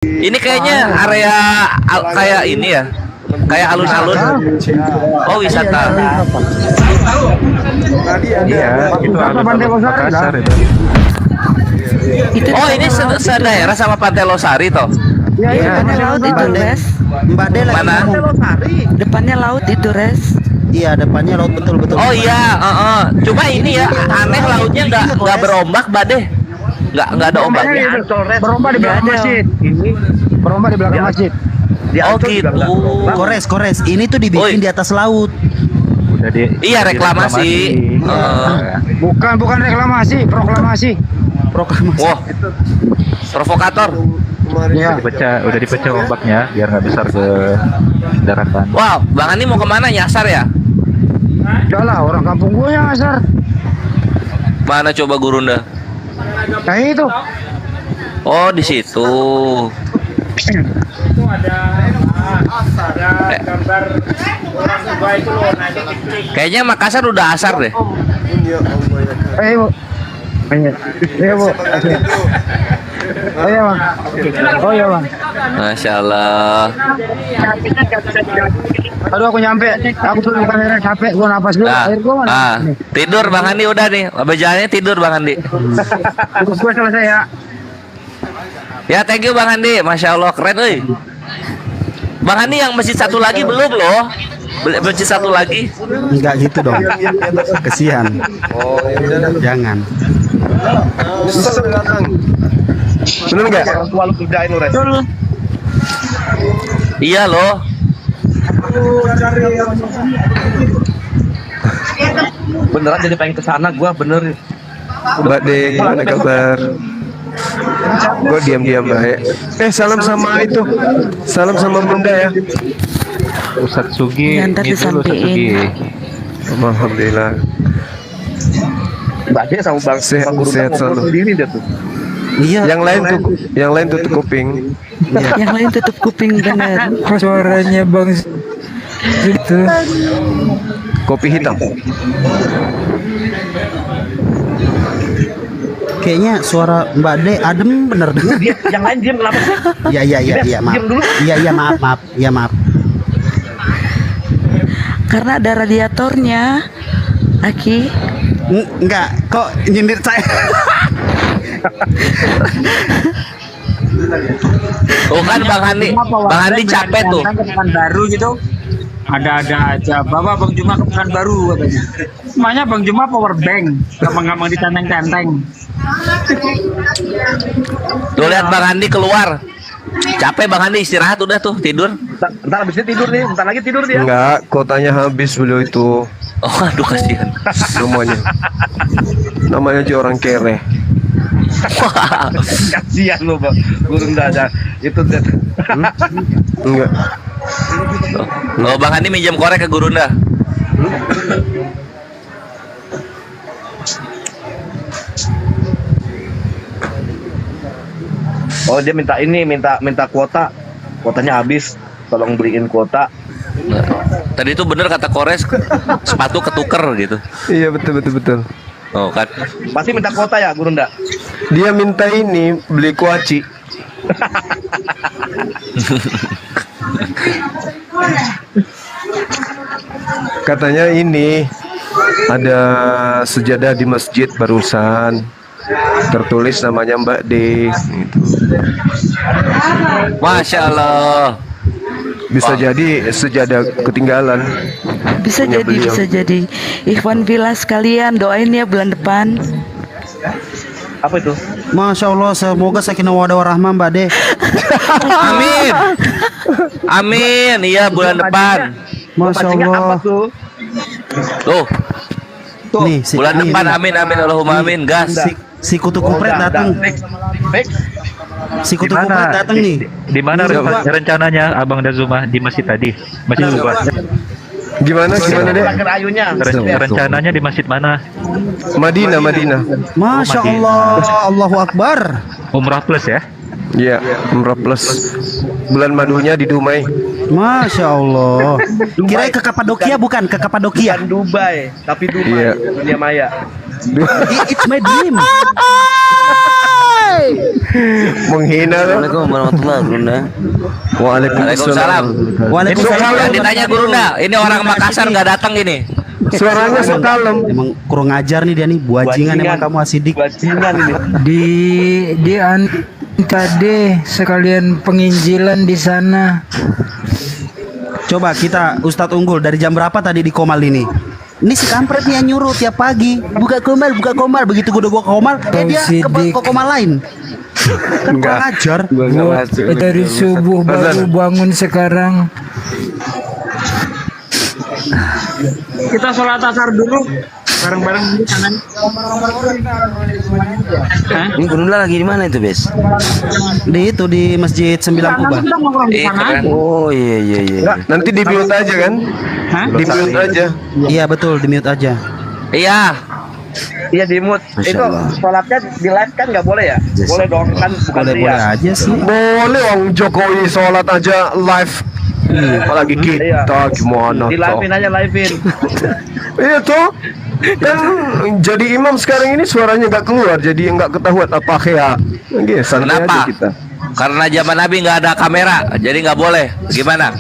Ini kayaknya area kayak ini ya, kayak alun-alun. Oh, wisata. Iya, itu alun-alun Makassar itu. Oh, ini sedaerah sama Pantai Losari toh? Iya, depannya laut itu, Res. Mbak De lagi Mana? ngomong. Depannya laut itu, Res. Iya, depannya laut betul-betul. Oh iya, cuma ini ya aneh, lautnya nggak berombak, Bade. Nggak ada ombaknya. Berombak di belakang masjid. Berombak di belakang masjid. Oh gitu. Kores. Ini tuh dibikin Oi. di atas laut. Udah Iya, reklamasi. Bukan reklamasi, proklamasi. Proklamasi. Wah, provokator. Iya. udah dipecah ombaknya biar nggak besar ke daratan. Wow, Bang Ani mau kemana, nyasar ya? Udah lah, orang kampung gue yang asar. Mana coba Gurunda? Nah itu. Oh, di situ. Kayaknya Makassar udah asar deh. Bu. Iya, Bu. Oh iya, Bang. Oh iya, Bang. Masya Allah. Aduh, aku nyampe. Aku tuh kamera capek, gua napas dulu. Nah, Air gua mana? tidur Bang Andi udah nih. Jalannya tidur Bang Andi. Tugas gua selesai ya. Ya, thank you Bang Andi. Masya Allah, keren euy. Bang Andi, yang masjid satu lagi belum loh. Masjid satu lagi. Enggak gitu dong. Kesian. Jangan. Bener nggak? Orang tua lu kerjain lu, Res. Iya loh. Beneran jadi pengen kesana gua, bener. Mbak De, gimana kabar? Gue diam-diam baik. Salam sama itu. Salam sama Bunda ya. Ustadz Sugi, Ya, ntar gitu loh, Ustadz Sugi. disampein. Alhamdulillah. Mbak De sama Bang Sehat- Guru sehat ngobrol selalu. sendiri dia tuh. Iya. Yang lain tutup kuping. Yang lain tutup kuping bener. Suaranya Bang itu. Kopi hitam. Kayaknya suara Mbak De adem bener. Dia yang lain diam kenapa sih? Iya, maaf. Diam dulu. Iya, maaf. Iya, maaf. Karena ada radiatornya. Aki. Enggak, kok nyindir saya? Tuh kan Bang Andi capek tuh. Ke Pekanbaru gitu. Ada aja. Bawa Bang Juma ke Pekanbaru katanya. Semuanya Bang Juma power bank. Gampang-gampang ditenteng-tenteng. Tuh lihat Bang Andi keluar. Capek Bang Andi, istirahat udah tuh, tidur. Ntar abis ini tidur nih, bentar lagi tidur dia. Enggak, kotanya habis beliau itu. Oh, aduh kasihan. Namanya aja orang kere. Kasihan lo, Bang. Guru nggak ada. Itu dia. Enggak. Oh, Bang Andi minjem korek ke Gurunda. Oh, dia minta ini, minta kuota. Kuotanya habis. Tolong beliin kuota. Nah, tadi itu bener kata Kores, sepatu ketuker gitu. Iya, betul. Oh kan. Pasti minta kuota ya, Guru ndak? Dia minta ini beli kuaci. Katanya ini ada sejadah di masjid barusan tertulis namanya Mbak D gitu. Masya Allah. Bisa jadi sejadah ketinggalan. Bisa Punya jadi, beliau. bisa jadi. Ikhwan Villa sekalian, doain ya bulan depan. Apa itu? Masya Allah, semoga sakinah mawaddah warahmah Mbak De. Amin. Amin. Iya, bulan depan. Masya Pancingnya apa Allah. tuh? Tuh, Nih, bulan depan amin Allahumma amin, gas. Si kutu kupret datang. Fix. Si kutu Di mana? kupret datang nih. Di mana Coba. rencananya Abang dan Zuma di masjid tadi? Masjid Zuma. Gimana deh? Terakhir ayunya. Rencananya di masjid mana? Madinah. Masya Allah, Allahu Akbar. Umrah plus ya? Iya, Umrah plus. Bulan madunya di Dumai. Masya Allah. Kira ke Kapadokia bukan? Ke Kapadokia. Bukan Dubai, tapi Dubai, Iya. dunia maya. It's my dream. Menghina lo. Assalamualaikum warahmatullahi wabarakatuh. Waalaikumsalam. Waalaikumsalam. Yang ditanya Gurunda, ini orang Makassar nggak datang ini. Suaranya so kalem. Emang kurang ajar nih dia nih, buajingan emang kamu asidik. Bajingan ini. Di tadi sekalian penginjilan di sana. Coba kita Ustadz Unggul dari jam berapa tadi di Komal ini? Ini si kampret nih yang nyuruh tiap pagi buka komal. Begitu gue udah buka komal, dia ke komal lain. Kan kurang ajar. Dari subuh baru bangun sekarang. Kita sholat asar dulu bareng-bareng di sana. Ini Gurunda lagi di mana itu, Bes? Di Masjid 9 Kubah. Keren. Oh iya. Nanti di mute aja kan? Di mute aja. Iya betul, di mute aja. Iya. Iya di mood. Masya Itu Allah. sholatnya di live kan nggak boleh ya? Boleh dong kan bukan Boleh ria. aja sih. Boleh Om Jokowi sholat aja live. Apalagi Iya. kita gimana Di toh? live-in aja live-in. Iya toh. Kan jadi imam sekarang ini suaranya nggak keluar, jadi nggak ketahuan apa ya. Oke, santai Kenapa? aja kita. Karena zaman Nabi nggak ada kamera, jadi nggak boleh. Gimana?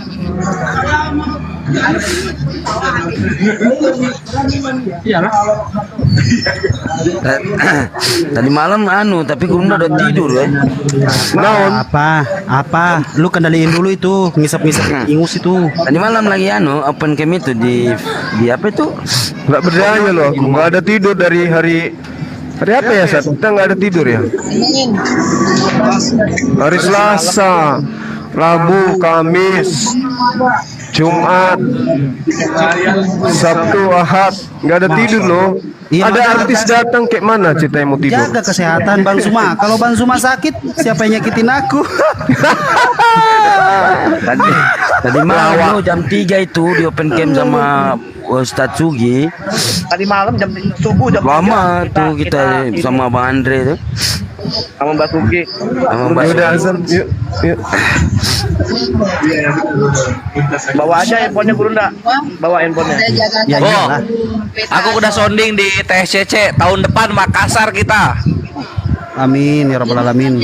Iyalah. Tadi malam tapi Gurunda udah tidur ya. Naon? Apa? Lu kendaliin dulu itu, ngisap-ngisap ingus itu. Tadi malam lagi open cam itu di apa itu? Nggak berdaya loh, aku nggak ada tidur dari hari apa ya Sat? Kita nggak ada tidur ya. Hari Selasa, Rabu, Kamis, Jumat, Sabtu, Ahad, nggak ada tidur loh. Iya, Ada makanya artis datang kayak mana ceritanya mau tidur? Jaga kesehatan Bang Suma. Kalau Bang Suma sakit, siapa yang nyakitin aku? Tadi malam jam 3 itu di open cam sama Ustadz Sugi. Tadi malam jam subuh jam Lama 3, tuh kita sama Bang Andre tuh. sama Mbak Sugi. Sama Mbak Ya udah Sugi. azan, yuk. Bawa aja handphonenya Gurunda. Bawa handphonenya. Ya Oh, iyalah. aku udah sounding di TSCC tahun depan Makassar kita. Amin ya rabbal alamin.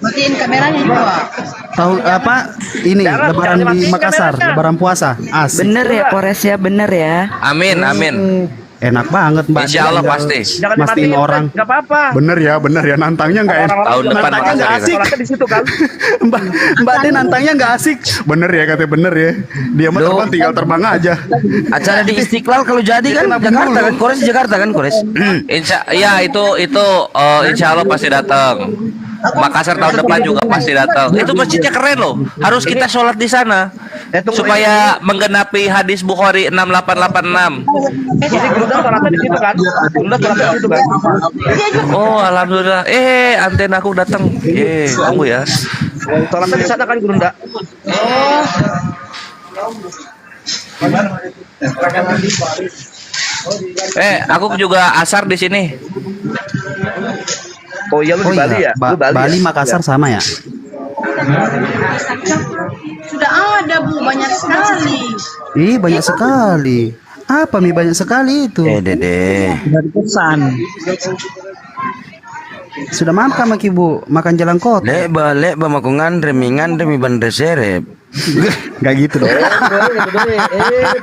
Matiin kameranya juga. Tahun apa? Ini Jangan lebaran di dimatiin Makassar, kameranya. lebaran puasa. Asik. Bener ya Kores ya, bener ya. Amin. Enak banget Mbak. Insya Allah Tinggal pasti. Jangan mastiin dimatiin orang. Nggak apa-apa. Bener ya, nantangnya nggak enak. Tahun depan Nantangnya Makassar nggak kita. asik. Sholatnya di situ kan. Mbak De nantangnya nggak asik. Bener ya katanya bener ya. Dia mah Loh. terbang tinggal terbang aja. Acara di Istiqlal kalau jadi kan Jakarta kan, Kores Jakarta kan, Kores. Iya itu insya Allah pasti datang. Makassar tahun depan juga pasti datang. Itu masjidnya keren loh. Harus kita sholat di sana supaya menggenapi hadis Bukhari 6886. Jadi Gurunda sholatnya di situ kan. Gurunda sholatnya di situ kan. Oh alhamdulillah. Antena aku datang. Tunggu ya. Sholatnya di sana kan Gurunda. Oh. Aku juga asar di sini. Oh iya lu Oh di Bali iya, ya? Lu Bali ya? Makassar sama ya? Sudah ada Bu, banyak sekali. Ih banyak sekali. Apa Mi banyak sekali itu? Dede. Dari pesan. Sudah makan Maki Bu, makan jalan kota. Lek ba mako ngandre mi bandre serep. Gak gitu dong.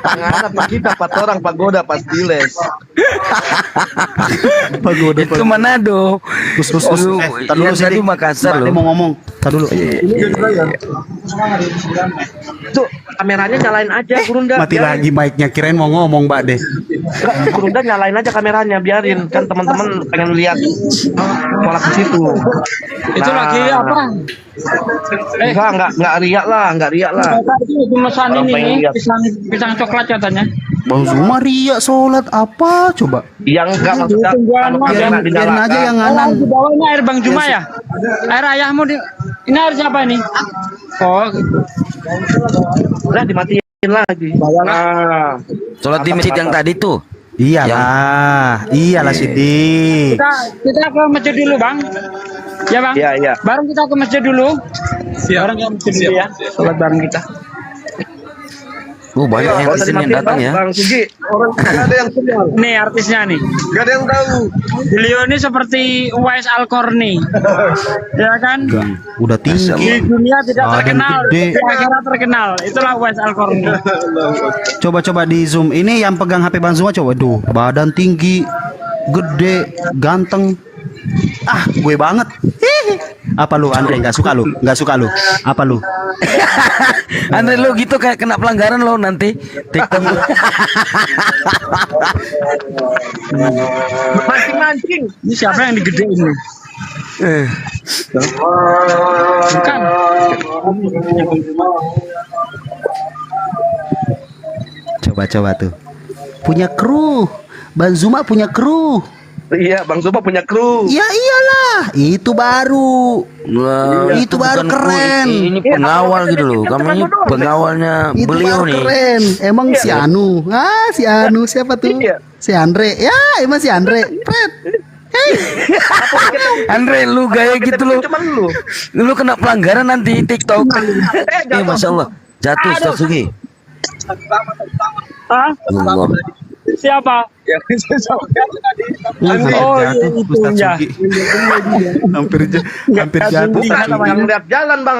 Tangan apa kita 4 orang pagoda pas diles. Pagoda. Itu Manado. Terus. Tar dulu tadi Makassar Mbak De loh. mau ngomong. Tar dulu. Tuh kameranya nyalain aja Gurunda. Mati lagi mic-nya, kirain mau ngomong Mbak De. Enggak, Gurunda nyalain aja kameranya, biarin kan teman-teman pengen lihat sholat di situ. Itu lagi apa? Enggak riak lah. Itu pemesan Orang ini pengen nih, lihat. pisang coklat katanya. Bang Zuma riak sholat apa coba? Yang enggak maksudnya kalau kamera Biarin aja yang Oh, nganan. di bawah ini air Bang Juma ya? Air ayahmu ini air siapa ini? Oh, udah dimatiin lagi. Nah, Sholat di masjid yang tadi tuh. Iyalah Sidi. kita ke masjid dulu Bang. Ya Bang. Iya. Bareng kita ke masjid dulu. Bareng ke masjid dulu ya. Sholat bareng kita. Banyak yang di sini yang datang ya. Bang Sugi, orang nggak ada yang kenal, Nih artisnya nih. nggak ada yang tahu. Beliau ini seperti Uwais Al-Qarni. Ya kan? Udah Di tinggi. dunia tidak Badan terkenal, gede. di akhirat terkenal. Itulah Uwais Al-Qarni. Coba di zoom. Ini yang pegang HP Bang Zuma coba. Duh, badan tinggi, gede, ganteng. Ah, gue banget. Apa lu Andre nggak suka lu? Nggak suka lu? Apa lu? Andre lu gitu kayak kena pelanggaran lo nanti TikTok. Mancing-mancing. Ini siapa yang digedein nih? Bukan. Coba tuh. Punya kru. Bang Zuma punya kru. Iya, Bang Zuma punya kru. Ya iyalah, itu baru. Wah, Itu baru bukan keren. Ini pengawal gitu loh. Kami ini pengawalnya Itu beliau baru nih. keren. Emang si Anu. Ah, si Anu siapa tuh? Iya. Si Andre. Ya, emang si Andre. Fred. Andre lu gaya gitu lo. Cuman lu. Lu kena pelanggaran nanti TikTok. Masya Allah. Jatuh Ustaz Sugi. Hah? Allah. Siapa? Oh, iya, itu ya. hampir jatuh. Bukan yang lihat jalan Bang.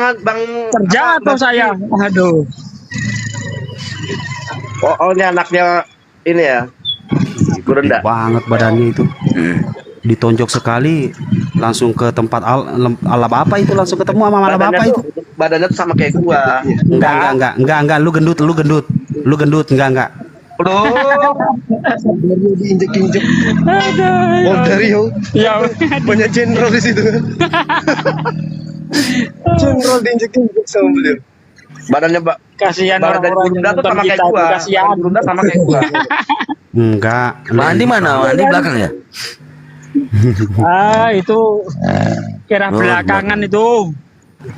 Terjatuh saya. Aduh. Oh, ini anaknya ini ya. Gurunda. Banget badannya itu. Ditonjok sekali langsung ke tempat alap apa itu, langsung ketemu sama alap apa itu. Badannya tuh sama kayak gua. Enggak, lu gendut, enggak. Bro. Diinjek-injek. Oh, dari Ya. banyak jenderal di situ. Jenderal diinjek-injek sama beliau. Badannya Kasihan badan orang-orang Gurunda yang tuh nonton sama kayak kita. gua. Kasihan. Gurunda sama kayak gua. Enggak. Mandi mana? Mandi belakang ya? Itu kira Oh, belakangan itu.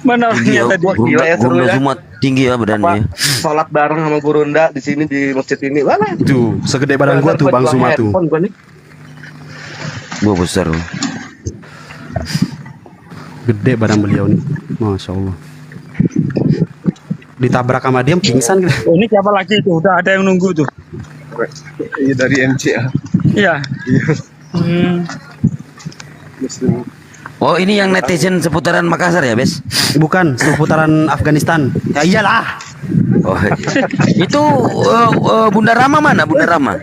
Mana Tinggi orangnya ya. tadi? Gila ya, seru Gurunda ya. semua tinggi ya badannya. Sholat bareng sama Gurunda di sini di masjid ini. Wah, Tuh, segede badan gua tuh Bang Zuma tuh. Handphone gua nih. Gua besar. Gede badan beliau nih. Masya Allah. Ditabrak sama dia pingsan gitu. Oh, ini siapa lagi itu? Udah ada yang nunggu tuh. Iya dari MCA. Iya. Oh, ini yang netizen seputaran Makassar ya, Bes? Bukan, seputaran Afghanistan. Ya iyalah. Oh, itu Bunda Rama mana? Bunda Rama?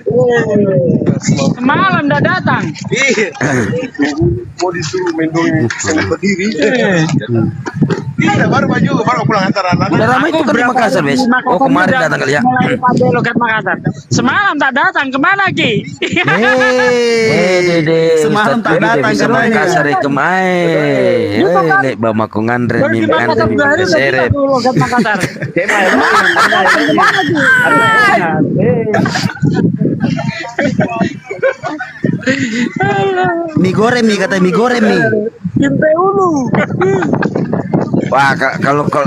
Semalam udah datang. Mau disuruh mendong sana berdiri. Iya, baru pulang antara anak. Bunda Rama itu kan di Makassar, Bes? Oh, kemarin datang kali ya. Mulai pandai logat Makassar. Semalam tak datang, kemana Ki? Dede. Semalam tak datang ke katanya. Makassar kemai. Lek bawa ko ngandre Baru di mimpi Makassar ngandre baru mimpi udah seret. bisa tuh logat Makassar. Mie goreng mie, katanya mie goreng mie. Kimpe ulu. Wah,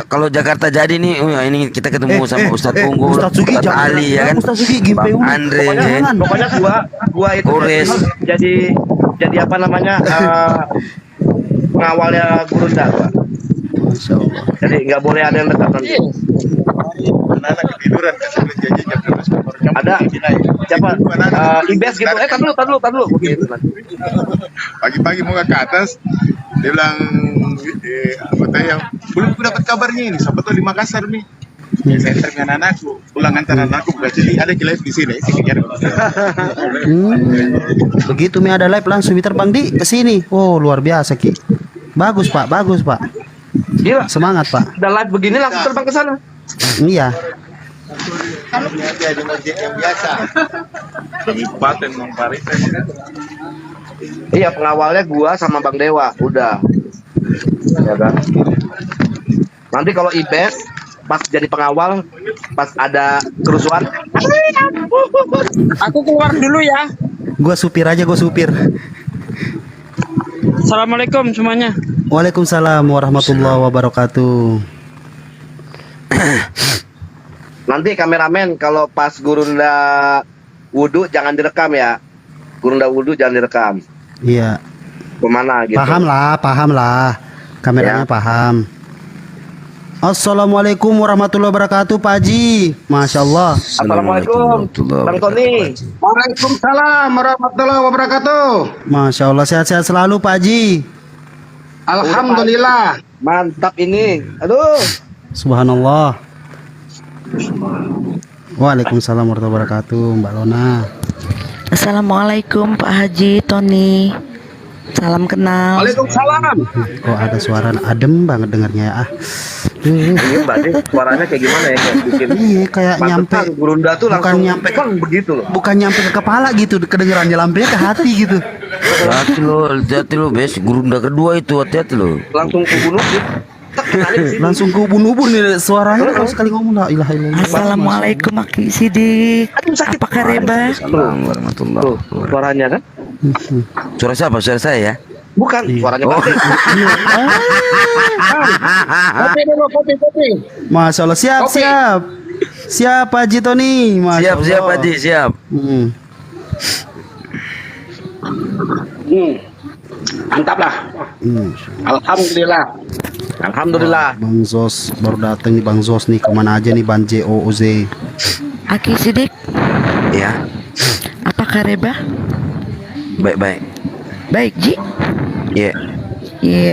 kalau Jakarta jadi nih, ini kita ketemu sama Ustadz Unggul, Ustadz Sugi Ustadz jangan. Ali ya kan, Ustadz Sugi Gimpe Bang Unggul. Andre, Pokoknya gua itu Ures. jadi apa namanya? Pengawalnya Gurunda gua. Masya Allah. Jadi nggak boleh ada yang dekat nanti. Anak-anak ketiduran kan sudah janji jam 12 Ada siapa? Ibes gitu. Tar dulu. Begitu nanti. Pagi-pagi mau ke atas, dia bilang anggota yang belum dapat kabarnya ini, siapa tahu di Makassar nih. Saya dengan anakku, pulang antar anakku, jadi ada live di sini. Begitu mie ada live langsung terbang di ke sini. Oh, luar biasa Ki. Bagus Pak. Gila. Semangat Pak. Udah live begini langsung terbang ke sana. Iya. Jadi masjid yang biasa. Kabupaten Mangparita. Iya, pengawalnya gua sama Bang Dewa, udah. Ya kan? Nanti kalau Ibes pas jadi pengawal, pas ada kerusuhan, Aku keluar dulu ya. Gua supir. Assalamualaikum semuanya. Waalaikumsalam warahmatullahi wabarakatuh. nanti kameramen kalau pas Gurunda wudhu jangan direkam ya. Gurunda wudhu jangan direkam. Iya. Kemana gitu? Paham lah. Kameranya Ya. paham. Assalamualaikum warahmatullahi wabarakatuh, Pak Haji. Masya Allah. Assalamualaikum, Bang Tony. Waalaikumsalam warahmatullahi wabarakatuh. Masya Allah, sehat-sehat selalu, Pak Haji. Alhamdulillah. Mantap ini. Aduh. Subhanallah. Waalaikumsalam warahmatullahi wabarakatuh, Mbak Lona. Assalamualaikum Pak Haji Tony. Salam kenal. Waalaikumsalam. Kok ada suara adem banget dengarnya ya. Ini Mbak Dek, suaranya kayak gimana ya? Kayak bikin Iya, kayak nyampe. pantesan Gurunda tuh Bukan langsung nyampe. kan begitu loh. Bukan nyampe ke kepala gitu, kedengerannya lampirnya ke hati gitu. Hati lo, Bes. Gurunda kedua itu, hati-hati lo. Langsung ke gunung gitu. Tak kenalin sini. Langsung ke ubun-ubun nih suaranya kalau sekali ngomong la ilaha illallah. Assalamualaikum Aki Sidik. Aduh, sakit. Apa kabar? Assalamualaikum warahmatullahi Tuh, suaranya kan? Suara siapa? Suara saya ya? Bukan, suaranya Bang Dek. Kopi dulu, kopi. Masya Allah, siap. Siap Pak Haji Tony. Masya Siap, Allah. siap, Haji, siap. Mantap lah. Alhamdulillah. Alhamdulillah. Bang Zos baru datang nih, Bang Zos nih, kemana aja nih Bang JOOZ. Aki Sidik. Ya, Apa kabar? baik-baik. Baik Ji. Iya. Iya.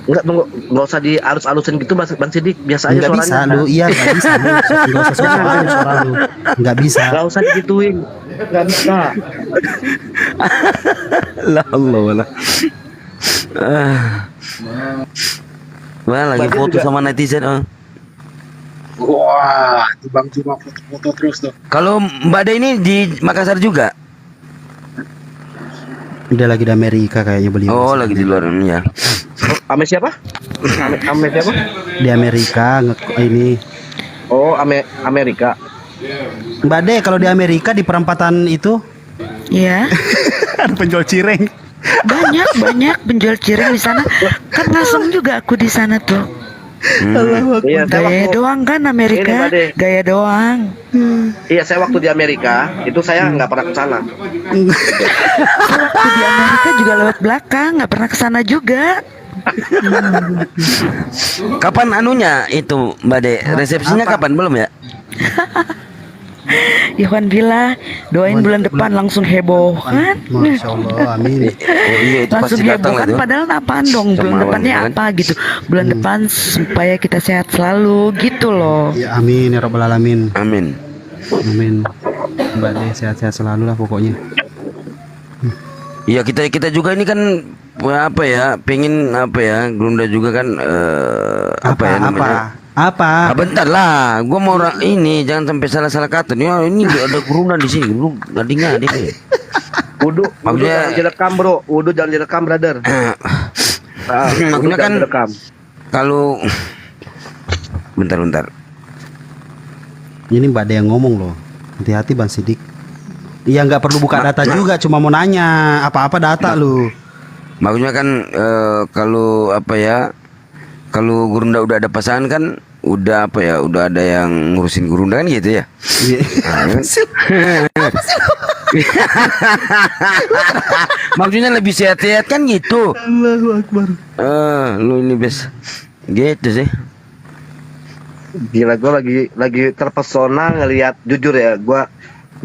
Enggak, tunggu, enggak usah dialus-alusin gitu Bang Sidik, biasa aja Nggak bisa suaranya. lu, iya nggak bisa lu, nggak usah soal suara lu, nggak bisa. Enggak usah digituin. Enggak bisa. La Allah wala. Wah, lagi Mbak foto juga- sama netizen. Wah, itu Bang Juma foto-foto terus tuh. Kalau Mbak De ini di Makassar juga? Dia lagi di Amerika kayaknya beliau. Oh, lagi di luar ya. Ame siapa? Ame siapa? Di Amerika ini. Oh, Amerika. Mbak De, kalau di Amerika di perempatan itu Iya. ada penjual cireng. Banyak penjual cireng di sana. Kan ngasong juga aku di sana tuh. Iya, saya Gaya waktu doang kan Amerika. Ini, Mbak De. Gaya doang. Iya, saya waktu di Amerika itu saya nggak pernah ke sana. Waktu di Amerika juga lewat belakang, nggak pernah kesana juga. Kapan anunya itu Mbak De? Resepsinya kapan? Belum ya? Iwan Villa doain bulan depan langsung heboh kan? Masya Allah, amin. Oh iya, itu Langsung pasti datang heboh lah kan, itu. padahal apaan dong, bulan Sama depannya kan? apa gitu. Bulan depan supaya kita sehat selalu gitu loh. Ya amin ya rabbal alamin. Amin. Amin. Mbak De sehat-sehat selalu lah pokoknya. Iya, kita juga ini kan apa ya? Pengen apa ya? Gurunda juga kan apa ya namanya? Apa? Ah, bentar lah, gua mau ini jangan sampai salah-salah kata nih. Oh, ini ada gurunda di sini, lu ngading deh. Wudhu Maksudnya- jangan direkam bro. Wudhu jangan direkam brother. Maksudnya Wudhu kan jangan direkam. kalau bentar. Ini Mbak De yang ngomong loh. Hati-hati Bang Sidik. Iya nggak perlu buka data juga, cuma mau nanya apa-apa data lu. Maksudnya kan kalau apa ya? Kalau gurunda udah ada pasangan kan udah apa ya? Udah ada yang ngurusin gurunda kan gitu ya? Iya. Maksudnya lebih sehat-sehat kan gitu. Allahu Akbar. Lu ini bes gitu sih. Gila, gue lagi terpesona ngelihat, jujur ya, gue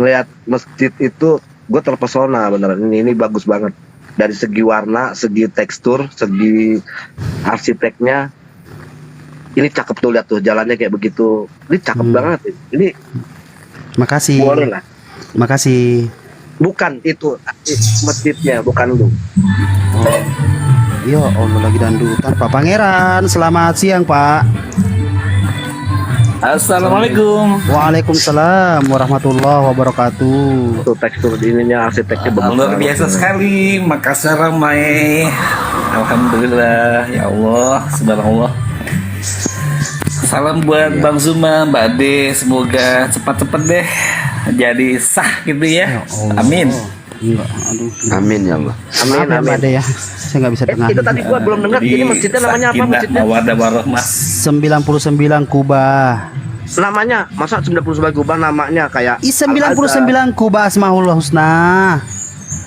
ngelihat masjid itu gue terpesona beneran. Ini bagus banget dari segi warna, segi tekstur, segi arsiteknya. Ini cakep tuh, lihat tuh jalannya kayak begitu. Ini cakep banget. Ini Makasih. boleh lah. Makasih. Bukan itu masjidnya, bukan lu. Yo Allah lagi dandutan Pak Pangeran. Selamat siang Pak. Assalamualaikum. Waalaikumsalam warahmatullahi wabarakatuh. Tuh tekstur ininya, arsiteknya bagus Luar banget. biasa sekali, Makassar ramai. Alhamdulillah, ya Allah, subhanallah. Salam buat Bang Zuma, Mbak Ade, semoga cepat-cepat deh jadi sah gitu ya. Amin. Enggak, aduh. Amin ya Allah. Amin, Maaf ya Mbak amin. De ya. Saya nggak bisa dengar. Itu tadi gua belum dengar. Ini masjidnya namanya apa masjidnya? Mawadah warahmah. 99 Kubah. Namanya, masa 99 Kubah namanya kayak 99 Kubah Asmaul Husna.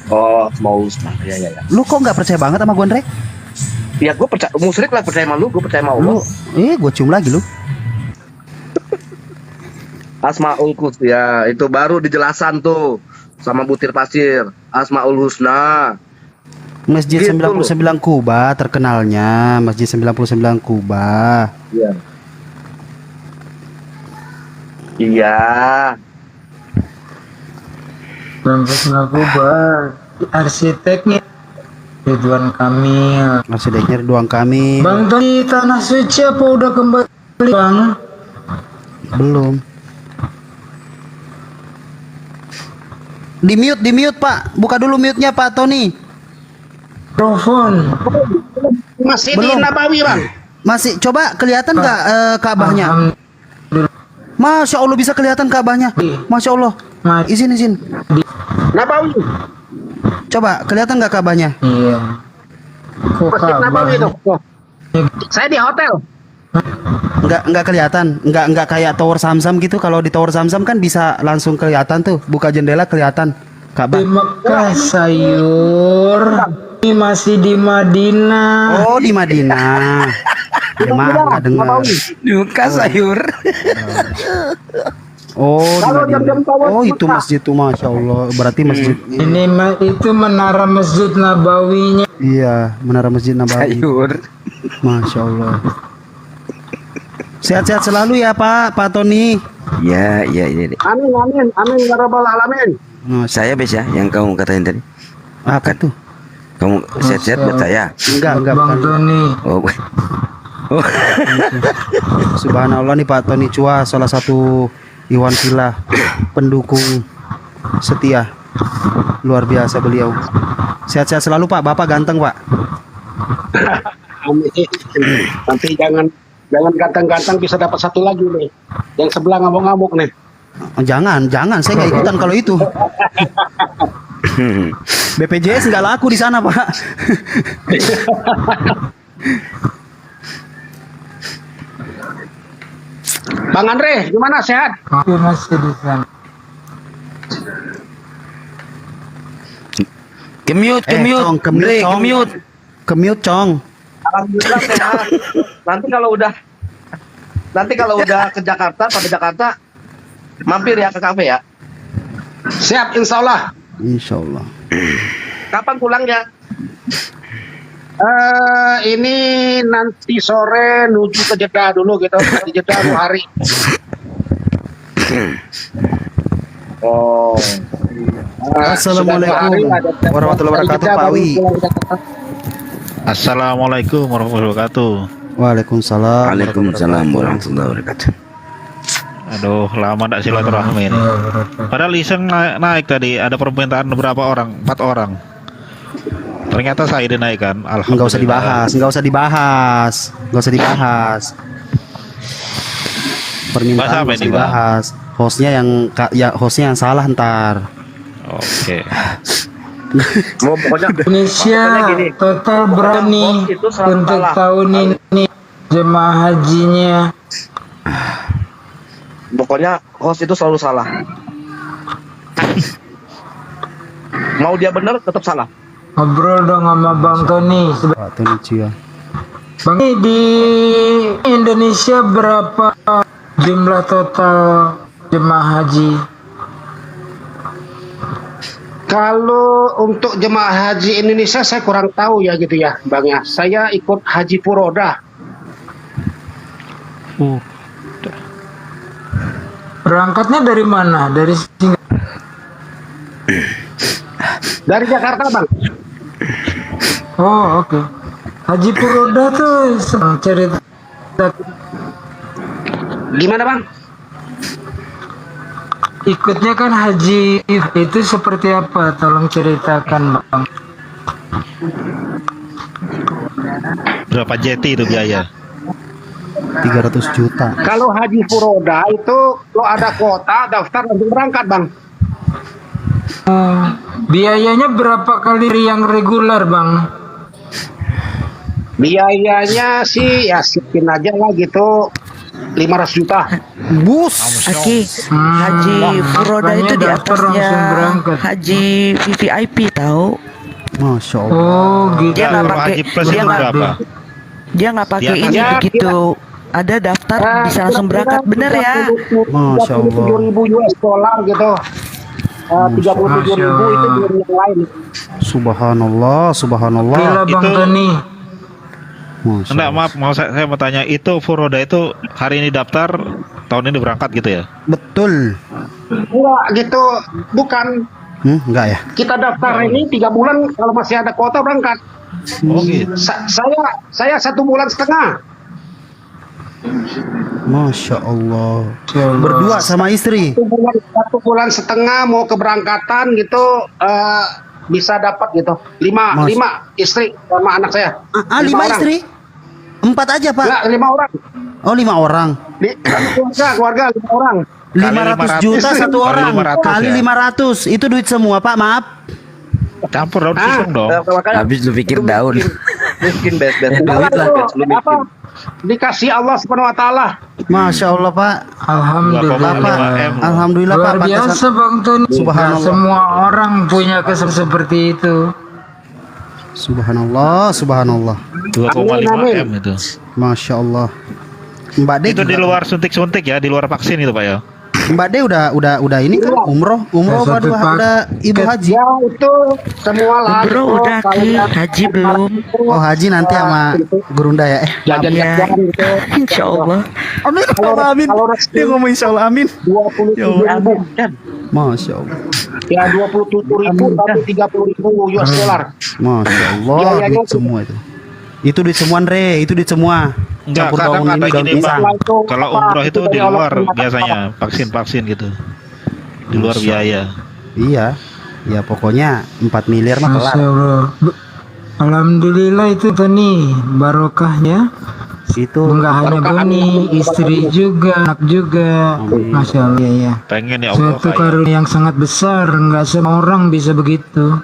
Oh, mau ya. Lu kok nggak percaya banget sama gue Andre? Ya gue percaya, musyrik lah, percaya sama lu, gue percaya sama Allah. Gue cium lagi lu. Asmaul Husna, ya itu baru dijelasan tuh sama butir pasir. Asmaul Husna. Masjid Gitu 99 Kuba terkenalnya, Masjid 99 Kuba. Iya. Iya. Kampus Nakuba, arsiteknya Ridwan Kamil. Arsiteknya Ridwan Kamil. Bang Tony, tanah suci apa udah kembali bang? Belum. Di mute Pak. Buka dulu mute-nya Pak Tony. Mikrofon. Masih di Belum. Nabawi bang. Masih coba kelihatan nggak Ka'bahnya? Masya Allah bisa kelihatan Ka'bahnya. Masya Allah. Izin. Nabawi. Coba kelihatan nggak Ka'bahnya? Iya. Kok Masjid Nabawi kabar? tuh. Saya di hotel. Nggak kelihatan. Nggak kayak Tower Samsam gitu. Kalau di Tower Samsam kan bisa langsung kelihatan tuh. Buka jendela kelihatan Ka'bah. Di Mekah sayur. Ini masih di Madinah. Oh di Madinah. Ya maaf nggak dengar. Buka sayur. Oh di Kalau Madinah. jam-jam tawaf Oh itu masjid tuh Masya Allah. Berarti masjid. Ini itu menara Masjid Nabawinya. Iya menara Masjid Nabawi. Sayur. Masya Allah. Sehat-sehat selalu ya Pak Tony. Ya. Amin ya rabbal alamin. Saya Bes ya, yang kamu katain tadi. Apa tuh? Kamu sehat-sehat buat saya. Enggak Bang bukan. Tony. Oh, Subhanallah nih Pak Tony Chua, salah satu Iwan Villa, pendukung setia. Luar biasa beliau. Sehat-sehat selalu Pak, Bapak ganteng Pak. Amin. Nanti jangan ganteng-ganteng bisa dapat satu lagi nih. Yang sebelah ngamuk-ngamuk nih. Jangan, saya nggak ikutan kalau itu. BPJS nggak laku di sana Pak. Bang Andre, gimana sehat? Aku masih di sana. Kemute. Cong, Andre, kemute. Kemute Cong. Alhamdulillah sehat. Nanti kalau udah ke Jakarta, sampai Jakarta, mampir ya ke kafe ya. Siap insya Allah. Insya Allah. Kapan pulangnya? Ini nanti sore menuju ke Jeddah dulu gitu. Di Jeddah 2 hari. Oh. Assalamualaikum warahmatullahi wabarakatuh Pak Wi. Assalamualaikum warahmatullahi wabarakatuh. Waalaikumsalam. Waalaikumsalam warahmatullahi wabarakatuh. Aduh, lama tak silaturahmi ini. Padahal iseng naik tadi, ada permintaan berapa orang? 4 orang. Ternyata saya dinaikkan. Alhamdulillah. Nggak usah dibahas. Permintaan Bahasa apa nggak usah ini, Bang? dibahas. Hostnya yang salah ntar. Oke. Pokoknya Indonesia gini. total berani Host itu selalu untuk salah. tahun ini jemaah hajinya. Pokoknya host itu selalu salah. Mau dia benar tetap salah. Ngobrol dong sama Bang Tony. Pak Tony Chua. Bang, di Indonesia berapa jumlah total jemaah haji? Kalau untuk jemaah haji Indonesia saya kurang tahu ya gitu ya Bang ya. Saya ikut Haji Puroda. Berangkatnya dari mana? Dari Singapura. Dari Jakarta Bang. Oh, oke. Haji Puroda tuh cerita Gimana Bang? ikutnya kan haji itu seperti apa? Tolong ceritakan Bang. Berapa jeti itu biaya? 300 juta. Kalau Haji Puroda itu lo ada kuota daftar langsung berangkat Bang. Biayanya berapa kali yang reguler Bang? Biayanya sih ya siapin aja lah gitu 500 juta. Bus. Aki, Haji Furoda makanya itu di daftar langsung atasnya berangkat. Haji VVIP tahu. Masya Allah. Oh gitu. Dia nggak Umroh pakai, haji plus dia itu nggak, berapa? dia nggak pakai Di atas ini ya. begitu. Ada daftar bisa langsung berangkat, bener ya? Masya Allah. 37.000 US dollar gitu. 37.000 itu belum yang lain. Subhanallah, subhanallah. Gila Bang Itu- Tony. Masya Enggak, Allah. maaf, saya mau tanya, itu Furoda itu hari ini daftar, tahun ini berangkat gitu ya? Betul. Enggak gitu, bukan. Enggak ya? Kita daftar ini 3 bulan, kalau masih ada kuota berangkat. Oh gitu. Saya 1 bulan setengah. Masya Allah. Berdua sama istri. 1 bulan setengah mau keberangkatan gitu, bisa dapat gitu. 5 istri sama anak saya. 5 orang. istri? 4 aja, Pak. Enggak, 5 orang. Oh, 5 orang. Keluarga 5 orang. 500 juta satu Kali orang. 500 Kali ya? 500. Itu duit semua, Pak. Maaf. Campur daun singkong dong. Habis lu pikir daun. Miskin bes duit Apa lah itu? bes lu Apa? miskin. Dikasih Allah Subhanahu wa taala. Masya Allah, Pak. Alhamdulillah. Pak. Alhamdulillah, Pak. Luar biasa Pantesan- Bang Tony. Nggak Subhanallah. semua orang punya kesempatan seperti itu. Subhanallah, subhanallah. 2,5 M itu. Masya Allah. Mbak De Itu di juga- luar suntik-suntik ya, di luar vaksin itu Pak ya? Mbak De udah ini kan umroh apa Satu pak- udah ibu haji. Ya itu semua lah. Bro, udah Ki, haji belum? Oh, haji nanti sama Gurunda ya. Jajan-jajan gitu. Insya Allah. Amin. Amin. Dia ngomong insya Allah amin. 27.000. Masya Allah. Ya 27.000 tapi 30.000 US dollar. Masya Allah. Biayanya Duit semua itu. Itu duit semua Andre, itu duit semua. Enggak, Campur kadang daun ada ini daun gini pisang. Bang. Kalau umroh itu di luar biasanya, vaksin-vaksin gitu. Di luar biaya. Iya. Ya pokoknya 4 miliar mah Masya kelar. Allah. Alhamdulillah itu Tony barokahnya. Itu Enggak hanya Boni, istri juga, anak juga. Masya Allah ya. Pengen ya Allah Suatu kaya. karunia yang sangat besar. Enggak semua orang bisa begitu.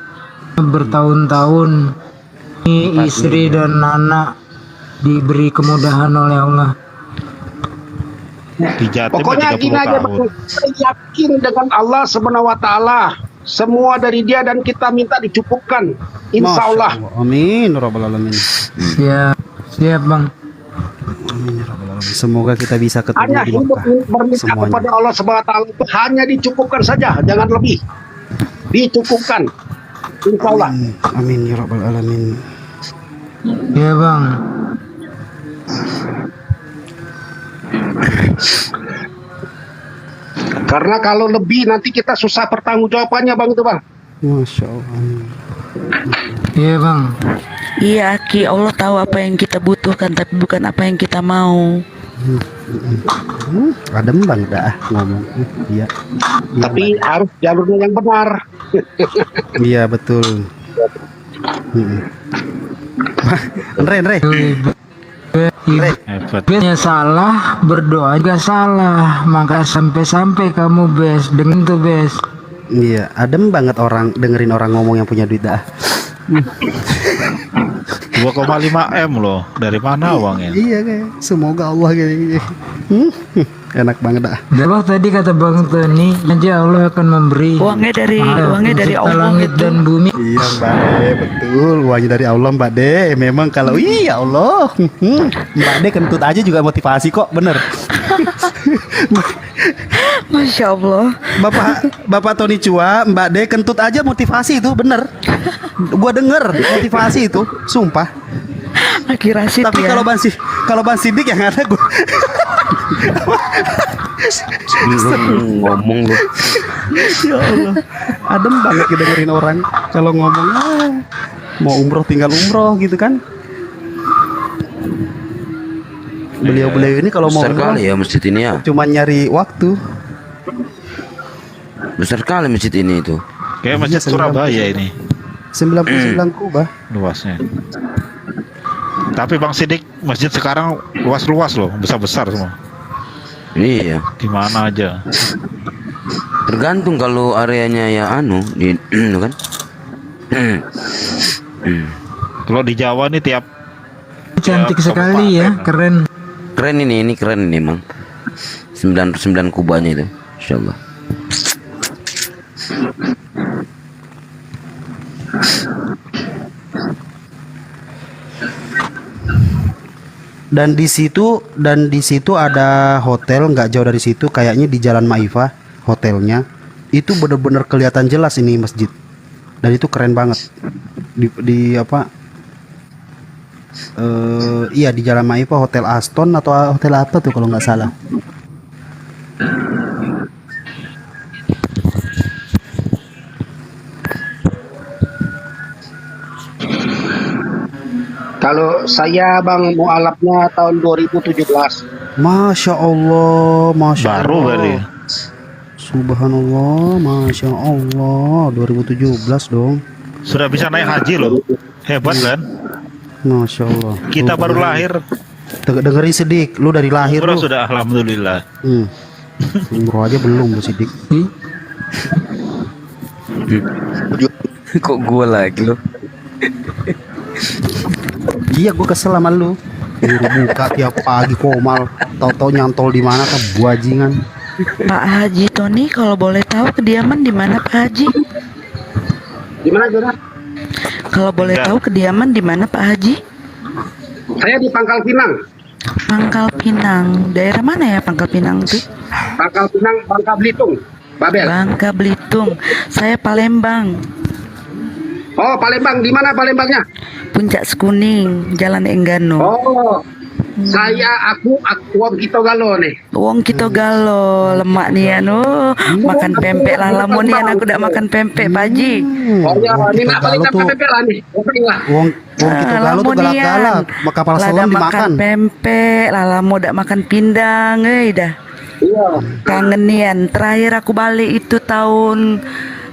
Bertahun-tahun ini istri dan anak diberi kemudahan oleh Allah. Di Jatim Pokoknya 30 gini aja tahun. Bang. Saya yakin dengan Allah Subhanahu wa taala. Semua dari Dia dan kita minta dicukupkan. Insya Allah. Amin. Rabbal alamin. Siap, siap Bang. Amin ya Rabbal alamin. Semoga kita bisa ketemu Hanya di hidup Mekah. berminta Semuanya. kepada Allah Subhanahu wa taala itu hanya dicukupkan saja, jangan lebih. Dicukupkan. Insya Allah. Amin ya Rabbal alamin. Ya Bang. Karena kalau lebih nanti kita susah pertanggungjawabannya Bang itu Bang. Masya Allah. Amin. Iya Bang. Iya Ki, Allah tahu apa yang kita butuhkan, tapi bukan apa yang kita mau. Adem bang dah ngomong. Iya. Iya, Tapi harus jalurnya yang benar. iya betul. Andre. Hebat. Besnya salah, berdoa juga salah. Maka sampai-sampai kamu bes, dengan tuh bes. Iya, adem banget orang dengerin orang ngomong yang punya duit dah. 2,5 M loh. Dari mana uangnya? Iya kayak semoga Allah kayak enak banget dah. Allah tadi kata Bang Tony, nanti Allah akan memberi Uangnya dari pencipta Allah langit gitu. dan bumi. Iya Mbak De, betul. Uangnya dari Allah Mbak De. Memang kalau iya Allah, Mbak De kentut aja juga motivasi kok, bener. Masya Allah. Bapak Tony Chua, Mbak De kentut aja motivasi itu, bener. Gua denger motivasi itu, sumpah. Lagi rasid Tapi ya. kalau Bang Sidik yang ada gua Ngomong lu. ya Allah, adem banget dengerin orang kalau ngomong mau umroh tinggal umroh gitu kan. Beliau-beliau ini kalau mau Besar umroh kali ya masjid ini ya. cuma nyari waktu. Besar kali masjid ini itu. Kayak masjid Iya, Surabaya ini 99 kubah. luasnya. Tapi Bang Sidik, masjid sekarang luas-luas loh, besar-besar semua. Iya. Gimana aja. Tergantung kalau areanya ya di kan. Kalau di Jawa nih tiap Cantik sekali ya, keren. Keren ini keren ini emang. 99 kubahnya itu. Insyaallah. dan di situ ada hotel nggak jauh dari situ, kayaknya di Jalan Maifah hotelnya. Itu bener-bener kelihatan jelas ini masjid. Dan itu keren banget. Di apa? Iya di Jalan Maifah, Hotel Aston atau hotel apa tuh kalau nggak salah. Kalau saya Bang mualafnya tahun 2017. Masya Allah, Masya Baru Allah. berarti. Subhanallah, Masya Allah, 2017 dong. Sudah bisa naik haji loh. Hebat kan? Masya Allah. Kita baru lahir. Dengerin Sidik, lu dari lahir Umroh lu. sudah alhamdulillah. Umroh aja belum lu Sidik. Kok gue lagi lo? Iya, gue kesel sama lu. Nyuruh buka tiap pagi Komal, tau-tau nyantol di mana ke buajingan. Pak Haji Tony, kalau boleh tahu kediaman di mana Pak Haji? Gimana Jura? Kalau boleh tahu kediaman di mana Pak Haji? Saya di Pangkal Pinang. Pangkal Pinang. Daerah mana ya Pangkal Pinang tuh? Pangkal Pinang, Bangka Belitung. Babel. Bangka Belitung. Saya Palembang. Oh, Palembang. Di mana Palembangnya? Puncak Sekuning, Jalan Enggano. Oh. Aku Wong Kito Galo nih. Wong Kito Galo, lemak nih anu, makan pempek lah lamun nih aku udah makan pempek Pak Haji. Oh ya, ini nak balik pempek lah nih. Wong Kito Galo tuh galak-galak, kapal selam dimakan. Makan pempek, lah lamun udah makan pindang, dah. Iya. Kangen nian. Terakhir aku balik itu tahun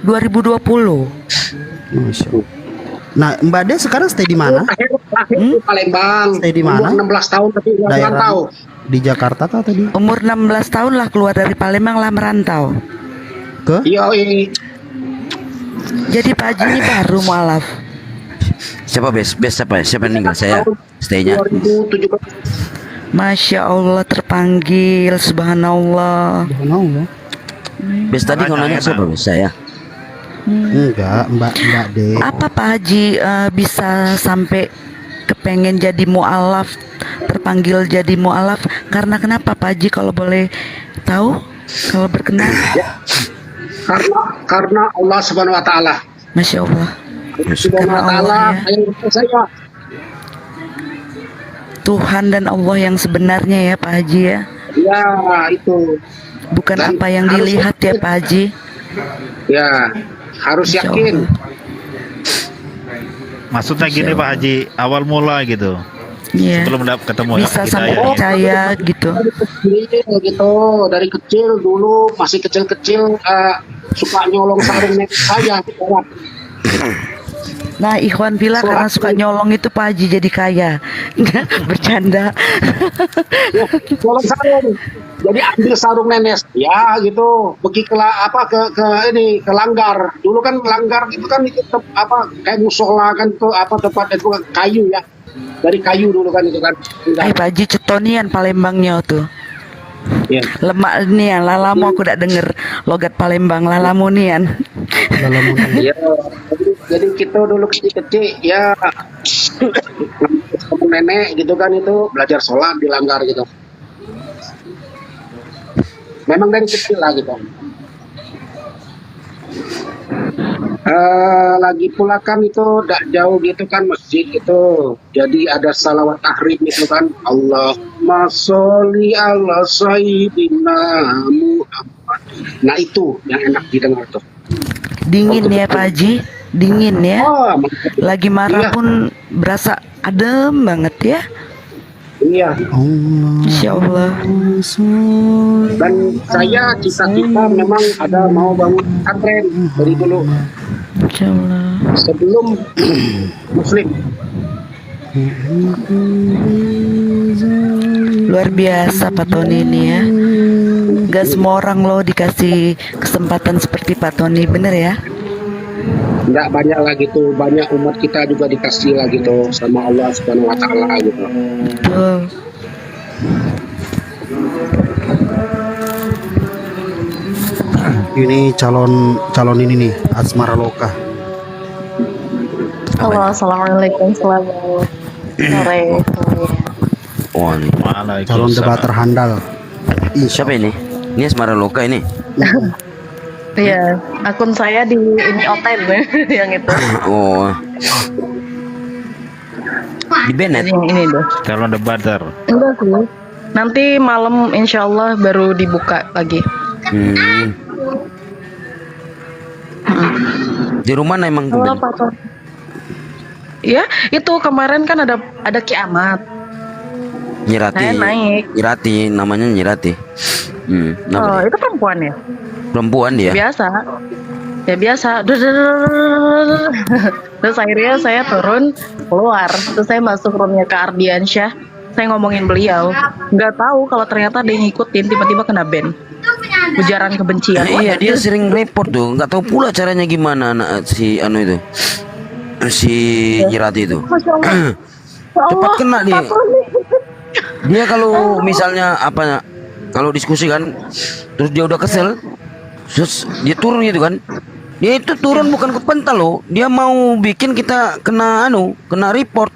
2020. Masya Allah. Nah, Mbak De sekarang stay di mana? Di Palembang. Stay di mana? Umur 16 tahun tapi nggak merantau. Di Jakarta atau tadi? Umur 16 tahun lah keluar dari Palembang lah merantau. Ke? Iya, ini. Jadi Pak Haji ini baru mualaf. Siapa siapa yang meninggal? Saya stay-nya. 2017. Masya Allah terpanggil, subhanallah. Subhanallah. Bes tadi kau nanya siapa bes? Saya. Enggak, Mbak De. Apa Pak Haji bisa sampai kepengen jadi mualaf, terpanggil jadi mualaf karena kenapa Pak Haji kalau boleh tahu, kalau berkenan? Karena Allah Subhanahu Wa Taala. Masya Allah. Subhanahu Wa Taala yang saya. Tuhan dan Allah yang sebenarnya ya Pak Haji ya. Ya itu. Bukan Dan apa yang dilihat ya Pak Haji. Ya. Harus Masya yakin. Allah. Maksudnya gini Pak Haji, awal mula gitu. Iya. Sebelum ketemu Bisa sampai hidayah. percaya gitu. Dari kecil dulu masih kecil-kecil suka nyolong sarung nek saya. Nah, Ikhwan Bila karena suka nyolong itu Pak Haji jadi kaya. Bercanda. Nyolong sarung. Jadi ambil sarung nenek ya gitu. Pergi ke ke langgar. Dulu kan langgar itu kan itu kayak musola kan tuh tempat itu kayu ya. Dari kayu dulu kan itu kan. Pak Haji cetonian Palembangnya tuh. Iya. Lemak nian, lalamu aku udah denger logat Palembang lalamunian. Iya. Jadi kita dulu kecil-kecil ya nenek gitu kan itu belajar sholat di langgar gitu. Memang dari kecil lah gitu. Lagi pula kan itu tidak jauh gitu kan masjid itu. Jadi ada salawat tahrim itu kan. Allahumma sholli ala sayyidina Muhammad. Nah itu yang enak didengar tuh. Dingin ya Pak Haji, dingin ya. Oh, lagi marah iya. pun berasa adem banget ya. Iya. Insya Allah. Dan saya cita-cita memang ada mau bangun pesantren dari dulu. Insya Allah. Sebelum Muslim. Luar biasa Pak Tony ini ya. Gak semua orang loh dikasih kesempatan seperti Pak Tony, bener ya? Enggak banyak lagi tuh, banyak umat kita juga dikasih lagi tuh sama Allah Subhanahu Wa Taala gitu. Betul. Ini calon ini nih, Asmara Loka. Halo, assalamualaikum, selamat sore semuanya. Oh, ini. Calon debater handal. Siapa ini? Ini Asmara Loka ini. Iya, akun saya di ini Oten yang itu. Oh. Di Bennett. Yang ini deh. Calon debater. Enggak sih. Nanti malam insya Allah baru dibuka lagi. Di rumah mana emang Halo Pak Ton. Ya, itu kemarin kan ada kiamat. Nyirati. Saya naik. Nyirati, namanya Nyirati. Oh, itu perempuan ya? Perempuan dia. Biasa. Ya biasa. Terus akhirnya saya turun keluar. Terus saya masuk roomnya ke Ardiansyah. Saya ngomongin beliau. Nggak tahu kalau ternyata dia ngikutin tiba-tiba kena ban. Ujaran kebencian. Iya, dia sering report tuh. Nggak tahu pula caranya gimana si anu itu. Si Nyirati itu. Masya Allah. Cepat kena dia. Dia kalau misalnya apa, kalau diskusi kan, terus dia udah kesel, terus dia turun gitu kan. Dia itu turun bukan ke pental loh. Dia mau bikin kita kena report.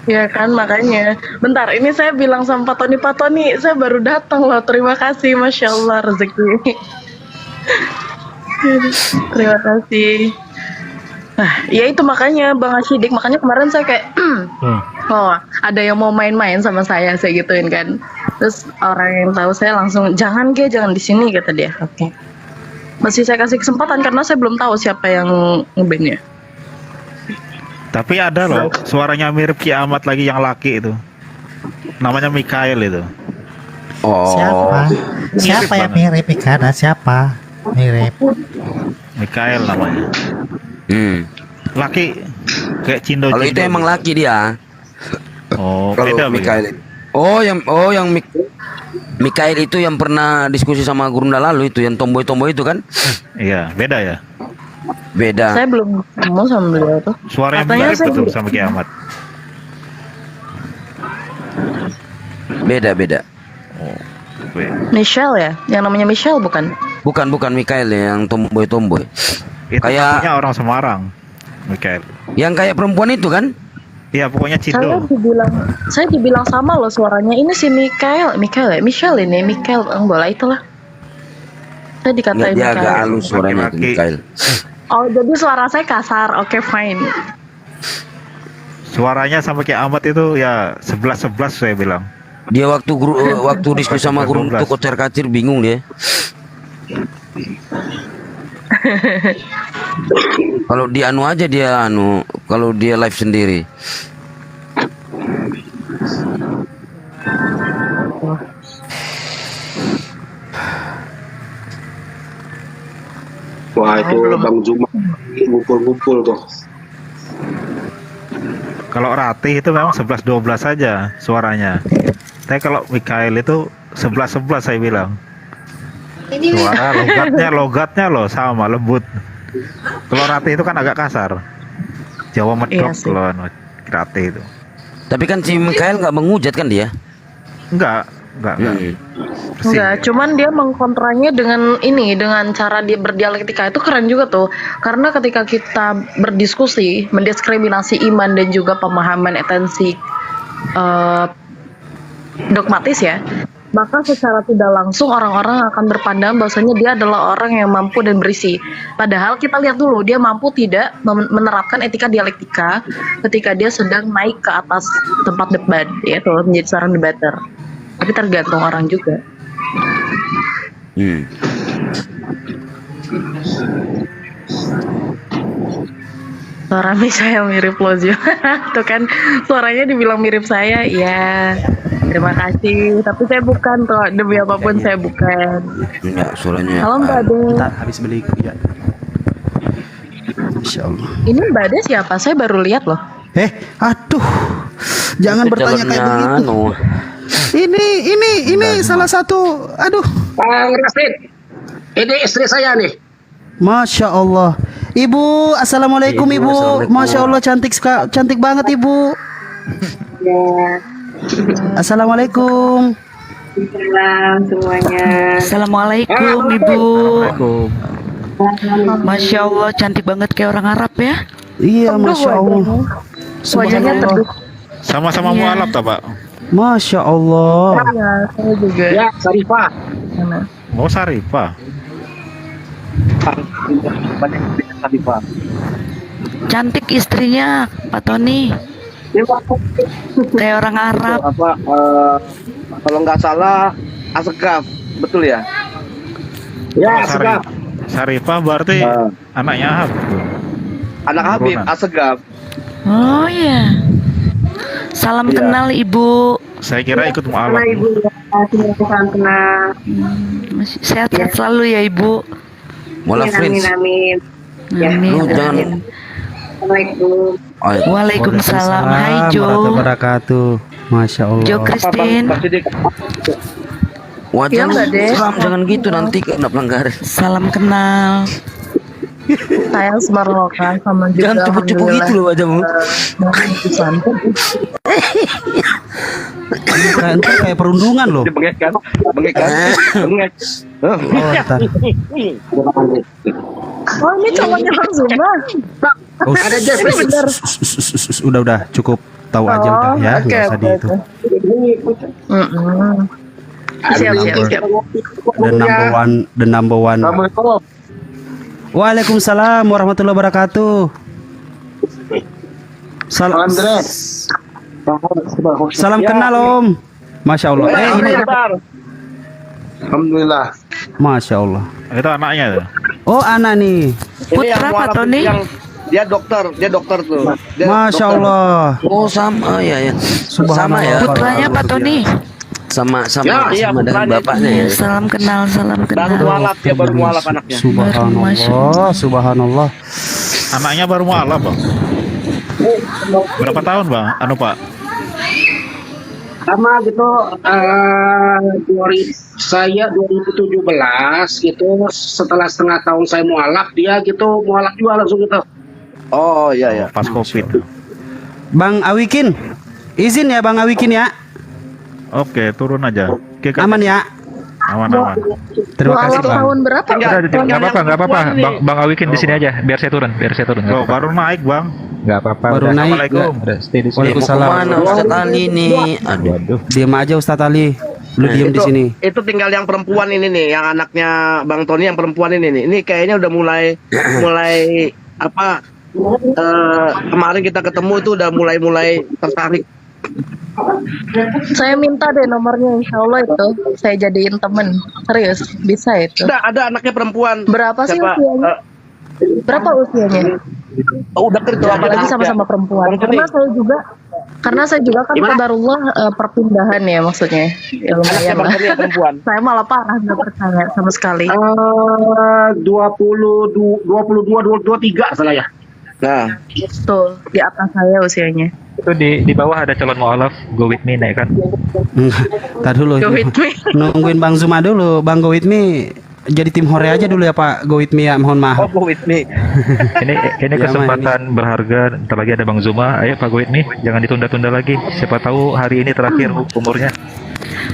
Ya kan, makanya. Bentar, ini saya bilang sama Pak Tony, saya baru datang loh. Terima kasih, Masya Allah rezeki. Terima kasih. Nah, ya itu makanya Bang Asyidik, makanya kemarin saya kayak oh, ada yang mau main-main sama saya gituin kan. Terus orang yang tahu saya langsung jangan di sini kata dia. Oke. Masih saya kasih kesempatan karena saya belum tahu siapa yang ngebandnya. Tapi ada loh, suaranya mirip kiamat lagi yang laki itu. Namanya Mikael itu. Oh. Siapa yang mirip Ikana? Siapa? Mirip. Mikael namanya. Laki kayak Cindo. Kalau itu emang laki dia. Oh, kalau beda Mikael. Yang Mikael itu yang pernah diskusi sama Gurunda lalu itu, yang tomboy-tomboy itu kan? Iya, beda ya. Beda. Saya belum ketemu sama beliau tuh. Suaranya mirip betul sama kiamat. Beda. Oh, Michelle ya? Yang namanya Michelle bukan? Bukan Mikael ya, yang tomboy-tomboy. Itu kayak orang Semarang, Mikael. Yang kayak perempuan itu kan? Iya, pokoknya Cindo. Saya dibilang sama loh suaranya. Ini si Michelle ya? Michelle ini, Michelle bola itulah. Saya dikatain dia Michelle. agak halus suaranya itu, Mikael. Oh, jadi suara saya kasar. Oke, fine. Suaranya sama kayak Ahmad itu ya 11 saya bilang. Dia waktu diskusi sama guru itu kocar-kacir bingung dia. Kalau dia aja dia kalau dia live sendiri. Wah, itu Bang Zuma ngumpul-ngumpul tuh. Kalau Ratih itu memang 11-12 saja suaranya. Tapi kalau Mikael itu 11-11 saya bilang. Suara logatnya loh sama lembut. Kalau Ratih itu kan agak kasar. Jawa medok kalau Ratih itu. Tapi kan si Mikael nggak menghujat kan dia? Enggak. Enggak, cuman dia mengkontranya dengan cara dia berdialektika itu keren juga tuh. Karena ketika kita berdiskusi, mendiskriminasi iman dan juga pemahaman esensi dogmatis ya, maka secara tidak langsung orang-orang akan berpandangan bahwasanya dia adalah orang yang mampu dan berisi. Padahal kita lihat dulu dia mampu tidak menerapkan etika dialektika ketika dia sedang naik ke atas tempat debat, yaitu menjadi seorang debater. Tapi tergantung orang juga. Suara Michelle mirip Lozio. Tuh kan suaranya dibilang mirip saya. Ya, terima kasih. Tapi saya bukan tuh, demi apapun saya bukan. Enggak, suaranya. Halo Mbak Ade. Bentar, habis beli ya. Insya Allah. Ini Mbak Ade siapa? Saya baru lihat loh. Aduh, jangan bertanya kayak begitu. Ini salah satu. Aduh. Bang Rasid, ini istri saya nih. Masya Allah. Ibu, assalamualaikum Ibu. Masya Allah cantik banget Ibu. Assalamualaikum. Salam semuanya. Assalamualaikum Ibu. Masya Allah cantik banget kayak orang Arab ya. Iya, Masya Allah. Wajahnya teduh. Sama-sama mualaf tak Pak? Masya Allah. Iya, saya juga. Ya, Sarifah. Mana? Oh Sarifah. Sarifah. Cantik istrinya Pak Tony. Kayak orang Arab. Apa kalau nggak salah Asgaf, betul ya? Ya, Asgaf. Sarifah berarti anaknya Ahab. Anak Habib, Asgaf. Oh iya. Salam Iya. kenal Ibu. Saya kira ikut mualaf. Sama Ibu ya, salam kenal. Sehat-sehat selalu ya Ibu. Mualaf Amin, Prince. amin. Ya, Amin. Lu jangan. Amin. Assalamualaikum. Waalaikumsalam. Hai Jo. Warahmatullahi wabarakatuh. Masya Allah. Jo Christine. Wajah Iya, Mbak De. Islam jangan gitu nanti kena pelanggaran. Salam kenal. Saya Semarloka sama juga. Jangan cupu-cupu gitu loh wajahmu. Kayak perundungan loh. Bengek kan? Bengek kan? Bengek. Oh, ntar. Oh, ini cowoknya Bang Zuma. Oh, Ada Jeff, ini bener. udah cukup tahu aja udah ya, oke, nggak usah di oke, itu. Siap. The number one. Waalaikumsalam warahmatullahi wabarakatuh. Salam kenal Om. Masya Allah. Ini Alhamdulillah. Masya Allah. Itu anaknya tuh. Oh anak nih. Putra Pak Tony. Dia dokter tuh. Dia Masya dokter. Allah. Oh sama ya. Sama ya. Putranya Pak Tony. Sama Iya, dengan putranya. bapaknya ya. Salam kenal, salam Baru kenal. mualaf dia baru mualaf anaknya. Subhanallah, subhanallah. Anaknya baru mualaf bang. Berapa tahun bang? Anu Pak. Sama gitu, saya 2017 gitu, setelah setengah tahun saya mualaf, dia gitu mualaf juga langsung gitu. Oh iya. Pas COVID. Bang Awikin, izin ya Bang Awikin ya. Oke, turun aja. Oke, Aman ya. Aman. Terima kasih Bang. Tahun berapa? Nggak apa-apa. Bang Awikin di sini aja. Biar saya turun. Oh, baru naik bang. Nggak apa-apa. Baru udah. naik. Udah stay di sini. Waalaikumsalam. Mana Ustaz Ali nih? Aduh. Diam aja Ustadz Ali. Lu diem di sini. Itu tinggal yang perempuan ini nih, yang anaknya Bang Tony yang perempuan ini nih. Ini kayaknya udah mulai apa? Kemarin kita ketemu itu udah mulai tertarik. Saya minta deh nomornya, insya Allah itu saya jadiin temen. Serius, bisa itu. Ada anaknya perempuan. Berapa sih Siapa? usianya? Berapa usianya? Oh, udah kerja Apalagi sama-sama perempuan. Karena saya juga kan qadarullah perpindahan ya maksudnya. Ya lumayan lah. Saya malah parah nggak percaya sama sekali. 23 salah ya. Nah, Betul, di atas saya usianya. Itu di bawah ada calon mualaf. Go with me naik kan. Tar dulu. Go with me. Nungguin Bang Zuma dulu. Bang Go with me jadi tim hore aja dulu ya Pak. Go with me ya, mohon maaf. go with me. Ini kesempatan berharga. Ntar lagi ada Bang Zuma. Ayo Pak Go with me. Jangan ditunda-tunda lagi. Siapa tahu hari ini terakhir umurnya.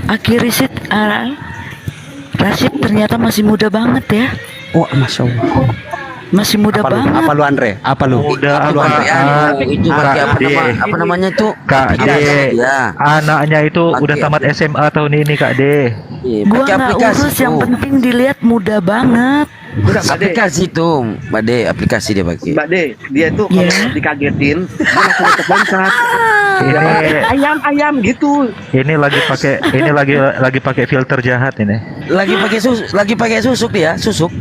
Aki Rashid ternyata masih muda banget ya. Oh, Masya Allah. Masih muda banget. Apa lu Andre? Apa lu? Udah Apa lu Andre? Itu pakai apa namanya tuh? Kak D, Ya. anaknya itu udah tamat SMA tahun ini Kak D. Gua nggak urus, yang penting dilihat muda banget. Aplikasi tuh, Mbak De, aplikasi dia pakai. Mbak De, dia itu kalau dikagetin, dia langsung loncat. Ayam gitu. Ini lagi pakai filter jahat ini. Lagi pakai susuk dia, susuk.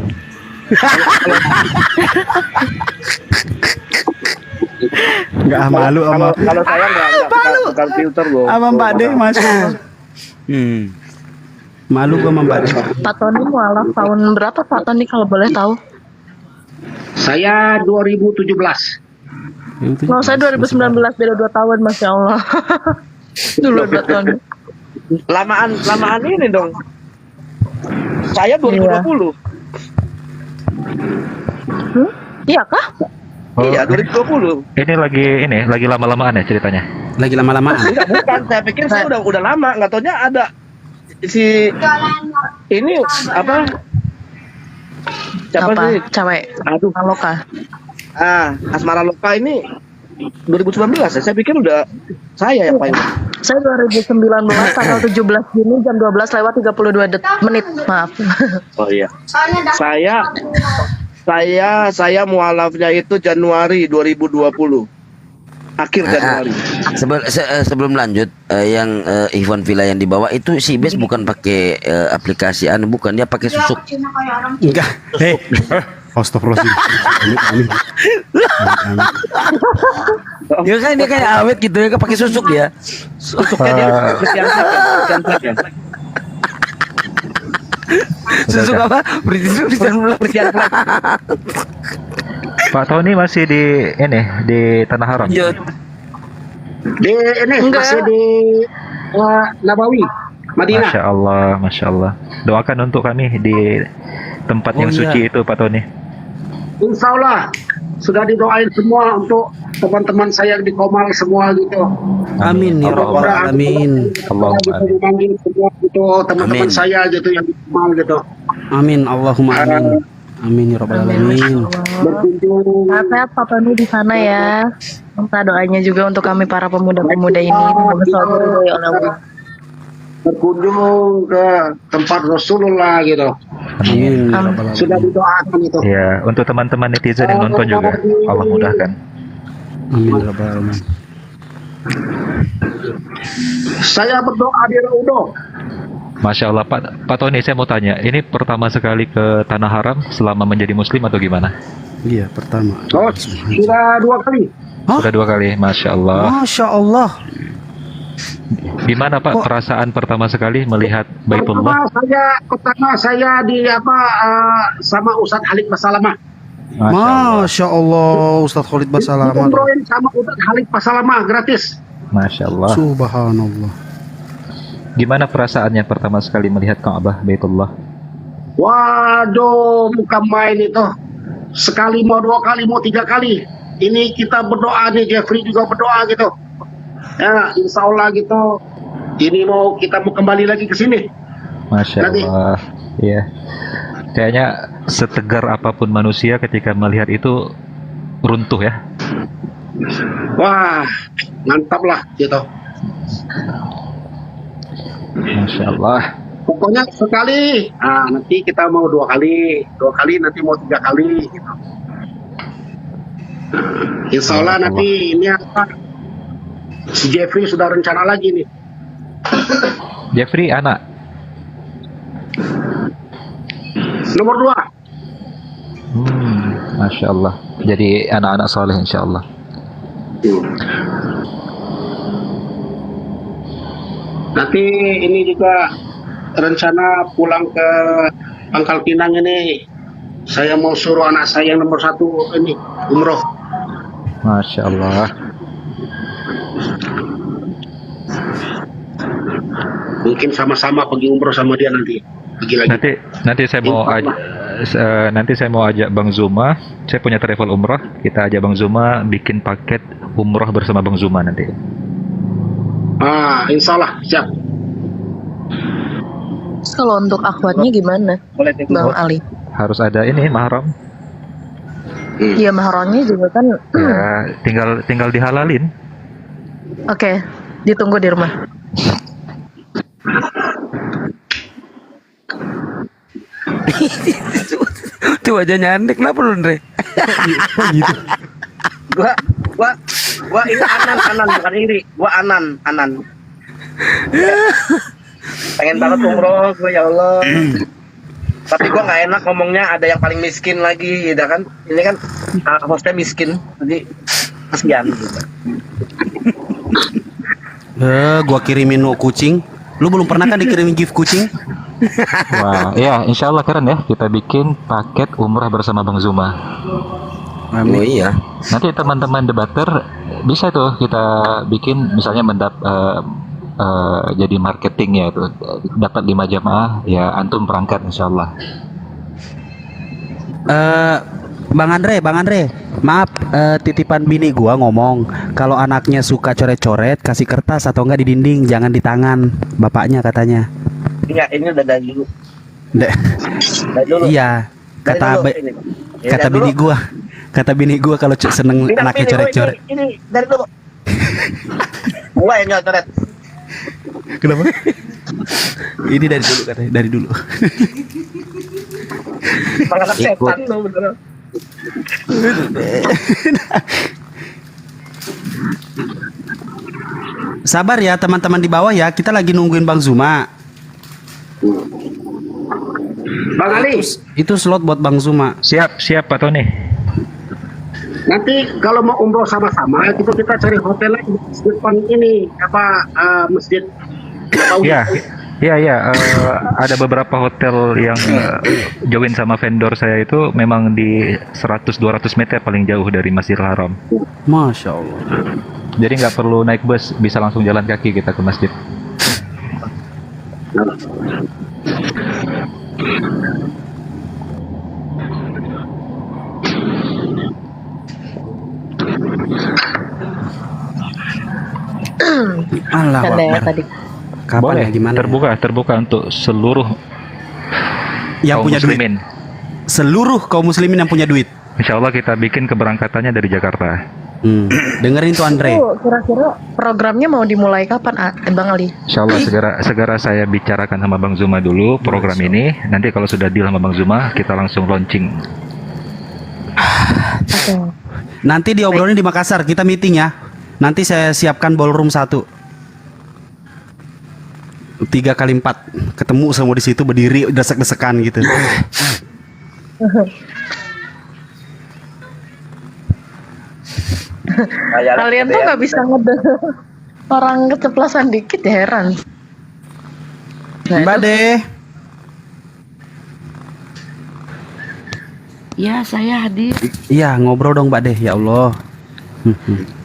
Enggak malu sama Kalau saya bukan filter loh. sama Mbak De masuk. Malu gua sama Mbak De. Pak Tony mualaf tahun berapa Pak Tony kalau boleh tahu? Saya 2017. Kalau saya 2019, beda 2 tahun, Masya Allah. Dulu 2 tahun. Lamaan ini dong. Saya 2020. Iya kah? Iya, 2020. Ini lagi lama-lamaan ya ceritanya. Lagi lama-lamaan. Enggak, bukan. Saya pikir saya udah lama, nggak taunya ada si ini apa? Siapa sih? Cewek. Aduh, Loka. Asmara Loka ini 2019 ya. Saya pikir udah saya yang paling. Saya 2019 tanggal 17 Juni jam 12 lewat 32 menit. Maaf. Oh iya. Saya mualafnya itu Januari 2020. Akhir Januari. Sebelum lanjut, yang Ikhwan Villa yang dibawa itu si Bes bukan pakai aplikasi bukan, dia pakai susuk. Enggak. Astagfirullahaladzim. Ya kan dia kayak awet gitu ya, pakai susuk ya. Susuknya dia bersihan. Susuk apa? Bersihan. Pak Tony masih di Tanah Haram. Di ini masih di Nabawi, Madinah. Masya Allah. Doakan untuk kami di tempat yang suci itu, Pak Tony. Insya Allah sudah didoain semua untuk teman-teman saya di Komal semua gitu. Amin ya rabbal alamin. Allahumma amin. Semua gitu teman-teman saya gitu yang di Komal gitu. Amin, Allahumma amin. Amin ya rabbal alamin. Sehat Pak Tony di sana ya. Minta doanya juga untuk kami para pemuda-pemuda ini. Semoga selalu diridhoi oleh Allah. Berkunjung ke tempat Rasulullah gitu. Amin. Sudah didoakan itu. Ya, untuk teman-teman netizen yang nonton juga, Allah mudahkan. Amin ya rabbal alamin. Saya berdoa di Raudo. Masya Allah, Pak Tony, saya mau tanya, ini pertama sekali ke Tanah Haram selama menjadi Muslim atau gimana? Iya, pertama. Oh, sudah 2 kali. Sudah 2 kali, Masya Allah. Masya Allah. Gimana Pak perasaan pertama sekali melihat Baitullah? Pertama saya di sama Ustadz Khalid Basalamah. Masya Allah, Ustadz Khalid Basalamah. Umrohin sama Ustadz Khalid Basalamah gratis. Masya Allah. Subhanallah. Gimana perasaannya pertama sekali melihat Ka'bah Baitullah? Waduh, bukan main itu. Sekali mau 2 kali mau 3 kali. Ini kita berdoa nih, Jeffrey juga berdoa gitu. Ya, insya Allah gitu. Ini kita mau kembali lagi ke sini. Masya Allah. Iya. Kayaknya setegar apapun manusia ketika melihat itu runtuh ya. Wah, mantap lah gitu. Masya Allah. Pokoknya sekali. Nanti kita mau 2 kali, 2 kali nanti mau 3 kali. Gitu. Insya Allah nanti ini apa? Si Jeffrey sudah rencana lagi nih. Jeffrey anak nomor 2. Masya Allah. Jadi anak-anak soleh insya Allah. Nanti ini juga rencana pulang ke Pangkal Pinang ini. Saya mau suruh anak saya yang nomor 1 ini umroh. Masya Allah. Mungkin sama-sama pergi umroh sama dia nanti. Pergi lagi. Nanti saya mau ajak Bang Zuma. Saya punya travel umroh. Kita ajak Bang Zuma bikin paket umroh bersama Bang Zuma nanti. Insya Allah siap. Terus kalau untuk akhwatnya gimana, Bang Ali? Harus ada ini mahram. Iya, mahramnya juga kan. Ya, tinggal dihalalin. Oke, ditunggu di rumah. Tuh wajahnya Andre, kenapa lu Andre? Gitu. Gua ini Anan bukan iri. Gua Anan. Pengen banget umroh gue, ya Allah. Tapi gua nggak enak ngomongnya, ada yang paling miskin lagi, ya kan? Ini kan hostnya miskin, jadi kasihan gitu. Gua kirimin kucing. Lu belum pernah kan dikirimin gift kucing? Wah, ya insya Allah keren ya. Kita bikin paket umrah bersama Bang Zuma. Oh iya. Nanti teman-teman debater bisa tuh kita bikin misalnya jadi marketingnya itu dapat 5 jamaah ya antum berangkat insya Allah. Bang Andre, maaf, titipan bini gua ngomong kalau anaknya suka coret-coret kasih kertas atau enggak di dinding, jangan di tangan bapaknya katanya. Iya, ini udah dari dulu. Iya, kata bini gua kalau seneng anaknya coret-coret. Ini dari dulu. Gua yang coret. Kenapa? Ini dari dulu katanya, dari dulu. Malah setan lo beneran. Sabar ya teman-teman di bawah ya, kita lagi nungguin Bang Zuma. Bang Ali, Itu slot buat Bang Zuma. Siap Pak Tony. nanti kalau mau umroh sama-sama kita cari hotel lagi di depan ini masjid. Iya. Ada beberapa hotel yang join sama vendor saya itu memang di 100-200 meter paling jauh dari Masjidil Haram. Masya Allah. Jadi nggak perlu naik bus, bisa langsung jalan kaki kita ke masjid. Allah Ada ya Akbar. tadi. Kapan Boleh, ya, gimana? terbuka untuk seluruh Yang kaum punya muslimin. Seluruh kaum muslimin yang punya duit. Insya Allah kita bikin keberangkatannya dari Jakarta. Dengerin tuh Andre. Itu kira-kira programnya mau dimulai kapan, Bang Ali? Insya Allah segera saya bicarakan sama Bang Zuma dulu program ini. Nanti kalau sudah deal sama Bang Zuma, kita langsung launching. Nanti diobrolin di Makassar, kita meeting ya. Nanti saya siapkan ballroom 1. 3x4 ketemu semua di situ berdiri desek-desekan gitu. Kalian tuh nggak bisa ngedengar orang keceplosan dikit ya, heran. Mbak Deh. Ya, saya hadir. Iya, ngobrol dong Mbak Deh, ya Allah.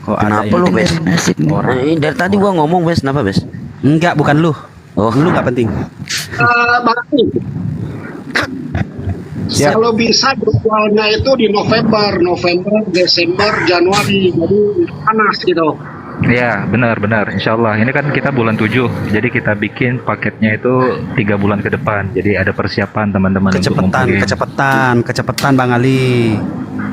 Kok Kenapa ada lu, yang- Bes? Orang. Dari tadi gua ngomong, Bes. Kenapa, Bes? Enggak, bukan lu. Oh, lu nggak penting. Bang Ali, kalau bisa jadwalnya itu di November, Desember, Januari, jadi panas gitu. Ya, benar. Insya Allah. Ini kan kita bulan 7, jadi kita bikin paketnya itu 3 bulan ke depan. Jadi ada persiapan teman-teman untuk ngumpulin. Kecepatan Bang Ali.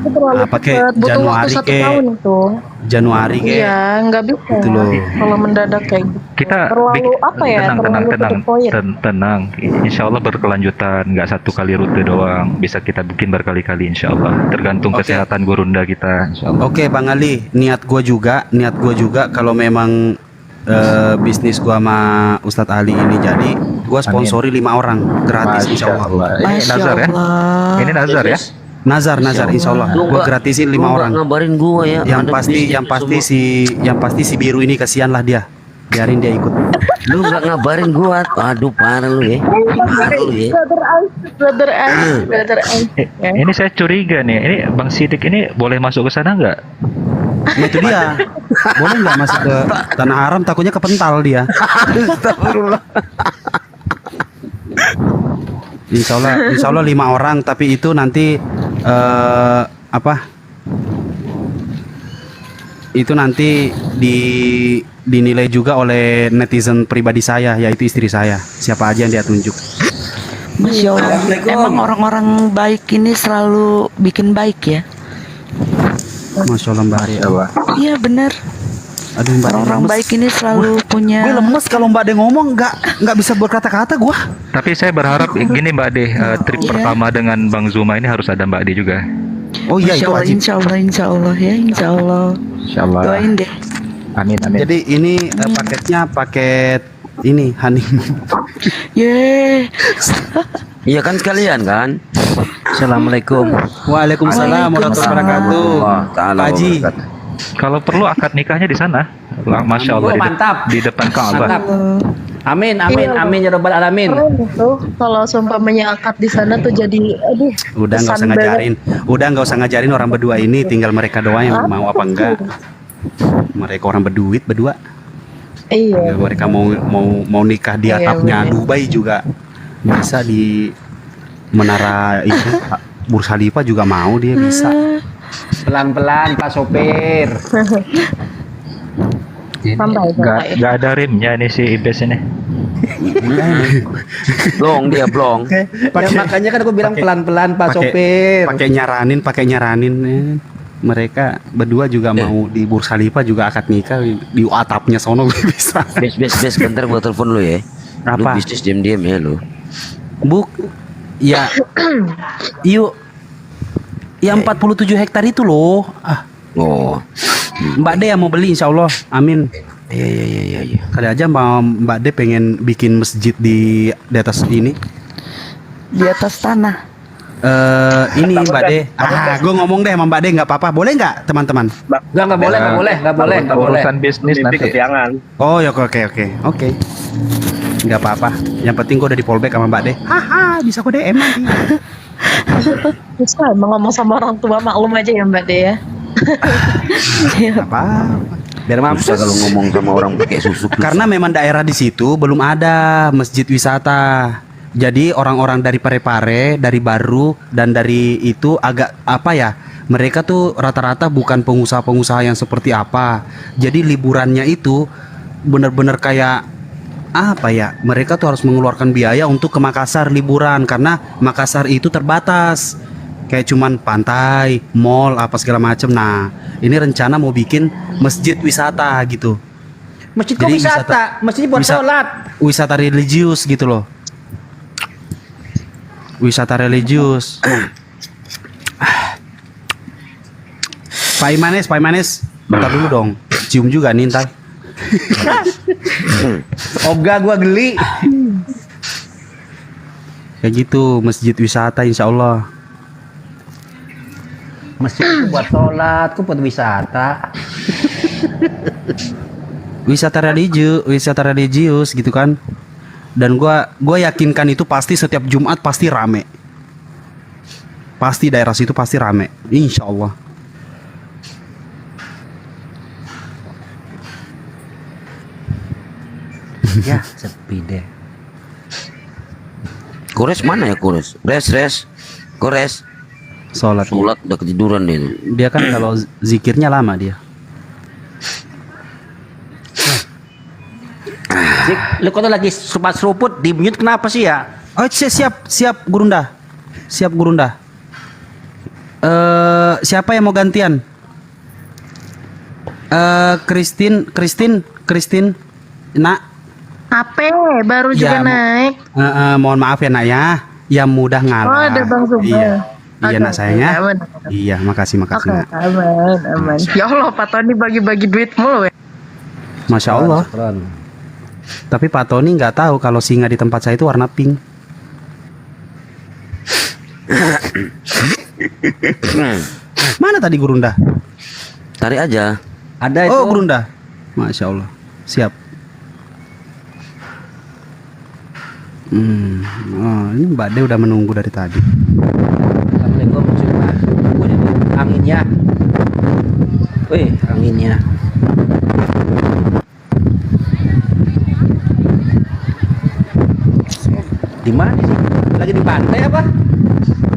Itu terlalu pakai cepat, butuh Januari waktu 1 ke tahun itu. Januari ke. Iya, nggak bisa. Gitu loh. Kalau mendadak kayak gitu. Kita terlalu apa ya? Terlalu to the point. tenang. Insya Allah berkelanjutan, nggak satu kali rute doang. Bisa kita bikin berkali-kali Insya Allah. Tergantung kesehatan gurunda kita. Insya Allah. Oke Bang Ali, niat gue juga kalau memang bisnis gua sama Ustadz Ali ini jadi, gua sponsori 5 orang gratis insya Allah. Ini Nazar ya? Ini Nazar ya? Nazar insya Allah. Lu Gua nggak- gratisin lu 5 nggak orang. ngabarin gua ya. Yang ada pasti bisnis yang pasti si biru ini kasihan lah dia. Biarin dia ikut. Lu nggak ngabarin gua. Aduh, parah lu ya. Parah lu ya. Brother Ice. Ya. Ini saya curiga nih. Ini Bang Sidik ini boleh masuk ke sana nggak? Nah, itu dia. Boleh nggak masuk ke tanah haram? Takutnya kepental dia. Astagfirullah. Insya Allah 5 orang, tapi itu nanti itu nanti dinilai juga oleh netizen pribadi saya, yaitu istri saya. Siapa aja yang dia tunjuk. Masya Allah. Emang orang-orang baik ini selalu bikin baik ya? Masya Allah Mbak Ari. Iya benar. Aduh Mbak, Orang-orang lemes. baik ini selalu punya. Gue lemes kalau Mbak De ngomong nggak bisa berkata-kata gue. Tapi saya berharap gini Mbak De, trip Iya. pertama dengan Bang Zuma ini harus ada Mbak De juga. Oh iya, Masya itu Allah, wajib. insya Allah ya, insya Allah. Insya Allah. Doain deh. Amin. Jadi ini paketnya paket ini honeymoon. Ye. Iya kan sekalian kan. Assalamualaikum. Waalaikumsalam warahmatullahi wabarakatuh. Ta'ala Pak Haji. wabarakatuh. Kalau perlu akad nikahnya di sana. Masya Allah. Oh, mantap. Di depan Ka'bah. Mantap. Amin ya rabbal alamin. Keren itu. Kalau seumpamanya akad di sana tuh jadi, aduh. Udah nggak usah kesan ngajarin. banget. Udah nggak usah ngajarin orang berdua ini, tinggal mereka doang yang mau apa enggak. Mereka orang berduit berdua. Iya. Ya, mereka mau nikah di Iya, atapnya bener. Dubai juga bisa, di menara itu Burj Khalifa juga mau dia bisa. Pelan-pelan Pak Sopir. Santai, santai. Gak ada rimnya nih si Ibes ini. Blong dia blong. Ya, makanya kan aku bilang pelan-pelan Pak Sopir. Pakai nyaranin. mereka berdua juga mau di Burj Khalifa juga akad nikah di atapnya sono bisa. Bes, bentar gua telepon lu ya. Lu Apa? bisnis diam-diam ya lu. Buk, ya, yuk, yang 47 hektar itu loh. Oh, Mbak De yang mau beli, insya Allah, amin. Iya. Kali aja Mbak De pengen bikin masjid di atas ini. Di atas tanah. Ini Mbak De. Gue ngomong deh sama Mbak De, nggak apa-apa. Boleh nggak teman-teman? Nggak boleh. Urusan bisnis nanti. Oh ya, oke. Nggak apa-apa. Yang penting gue udah di fallback sama Mbak De. Haha, bisa gue DM nanti. Bisa emang ngomong sama orang tua, maklum aja ya Mbak De ya. Apa? Biar mampus susah kalau ngomong sama orang pakai susu. Karena memang daerah di situ belum ada masjid wisata. Jadi orang-orang dari Parepare, dari Baru dan dari itu agak apa ya? Mereka tuh rata-rata bukan pengusaha-pengusaha yang seperti apa. Jadi liburannya itu benar-benar kayak apa ya? Mereka tuh harus mengeluarkan biaya untuk ke Makassar liburan karena Makassar itu terbatas. Kayak cuman pantai, mall, apa segala macem. Nah, ini rencana mau bikin masjid wisata gitu. Masjid kok Jadi wisata? Masjid buat sholat. Wisata religius gitu loh. Wisata religius. Pak Imanes, bentar dulu dong. Cium juga nih ntar. Oga gua geli. Kayak gitu, masjid wisata insya Allah. Masjid itu buat sholat, kok buat wisata. Wisata religius gitu kan. Dan gua yakinkan itu pasti setiap Jumat pasti rame. Pasti daerah situ pasti rame, insya Allah. Ya, sepi deh. Kores mana ya Kores? Kores. Sholat udah ketiduran dia. Dia kan kalau zikirnya lama dia. Zik, lu kok lagi seruput di mute kenapa sih ya? Oh siap Gurunda. Siapa yang mau gantian? Christine, nak. HP baru juga naik. Mohon maaf ya nak ya, yang mudah ngalah. Oh, ada Bang Zubair. Iya nak sayangnya. Iya, makasih nak. Aman. Ya Allah, Pak Tony bagi-bagi duit mulu ya. Masya Allah. Tapi Pak Tony nggak tahu kalau singa di tempat saya itu warna pink. Mana tadi Gurunda? Tarik aja. Ada itu. Oh Gurunda. Masya Allah. Siap. Oh, ini Mbak De udah menunggu dari tadi. Assalamualaikum anginnya. Wih, anginnya. Di mana sih? Lagi di pantai apa?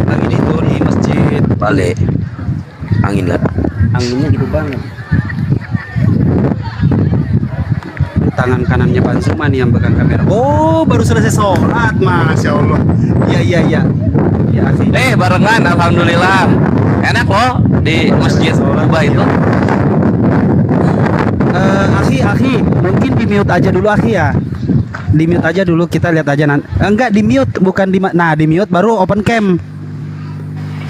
Lagi di masjid. Balik. Angin lah. Anginnya gitu banget. Tangan kanannya Pak Zuman yang pegang kamera. Oh, baru selesai sholat, masya Allah. Iya. Ya, Barengan, alhamdulillah. Enak loh di masjid Kuba itu. Akhi, mungkin di mute aja dulu akhi ya. Di mute aja dulu, kita lihat aja nanti. Enggak di mute, bukan di di mute baru open cam.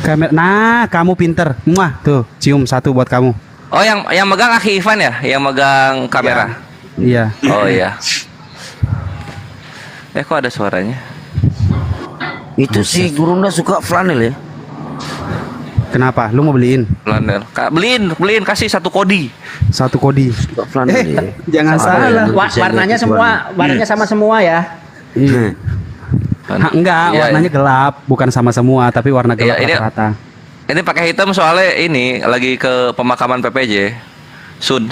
Kamera. Nah, kamu pinter. Muah, tuh, cium satu buat kamu. Oh, yang megang Akhi Ivan ya, yang megang kamera. Iya. Oh iya. Kok ada suaranya? Itu si Gurunda suka flanel ya. Kenapa? Lu mau beliin? Flanel. Beliin kasih satu kodi. Satu kodi. Jangan salah. Warnanya semua, warnanya sama semua ya. Iya. Enggak, warnanya gelap, bukan sama semua, tapi warna gelap rata-rata. Ini pakai hitam soalnya ini lagi ke pemakaman PPJ. Sun.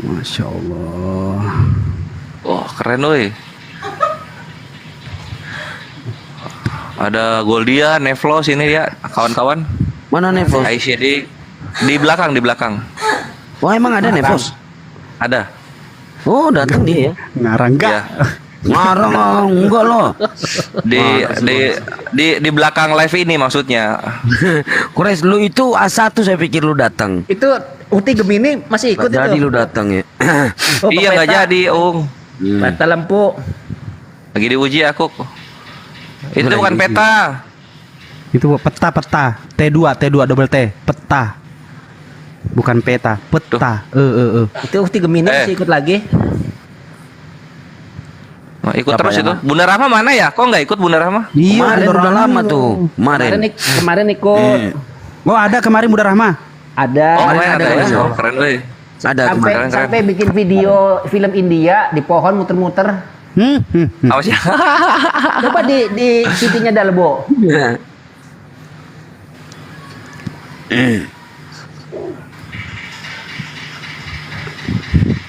Masya Allah. Wah, keren woi. Ada Goldia, Nevlos ini ya, kawan-kawan. Mana Nevlos? ICD di belakang. Wah, emang ada Nevlos? Ada. Oh, datang dia ya. Ngarang enggak? Ya. Ngarang enggak loh. Di belakang live ini maksudnya. Kores, lu itu A1 saya pikir lu datang. Itu Uti Gemini masih ikut Jadi itu. lu datang ya. Oh, Iya nggak peta. jadi, Ung. Peta lampu. Lagi diuji aku. Itu bukan peta. Itu peta. T2 double T. Peta. Bukan peta, peta. Itu Uti Gemini masih ikut lagi. Nah, ikut Siapa terus yang itu. Bunda Rahma mana ya? Kok nggak ikut Bunda Rahma? Kemarin udah lama tuh. Kemarin ikut. Oh, ada kemarin Bunda Rahma. Ada. Oh, ada ya. Oh, keren deh. Ada Sampai, kemarin. sampai bikin video film India di pohon muter-muter. Apa sih? Coba di city-nya Dalbo.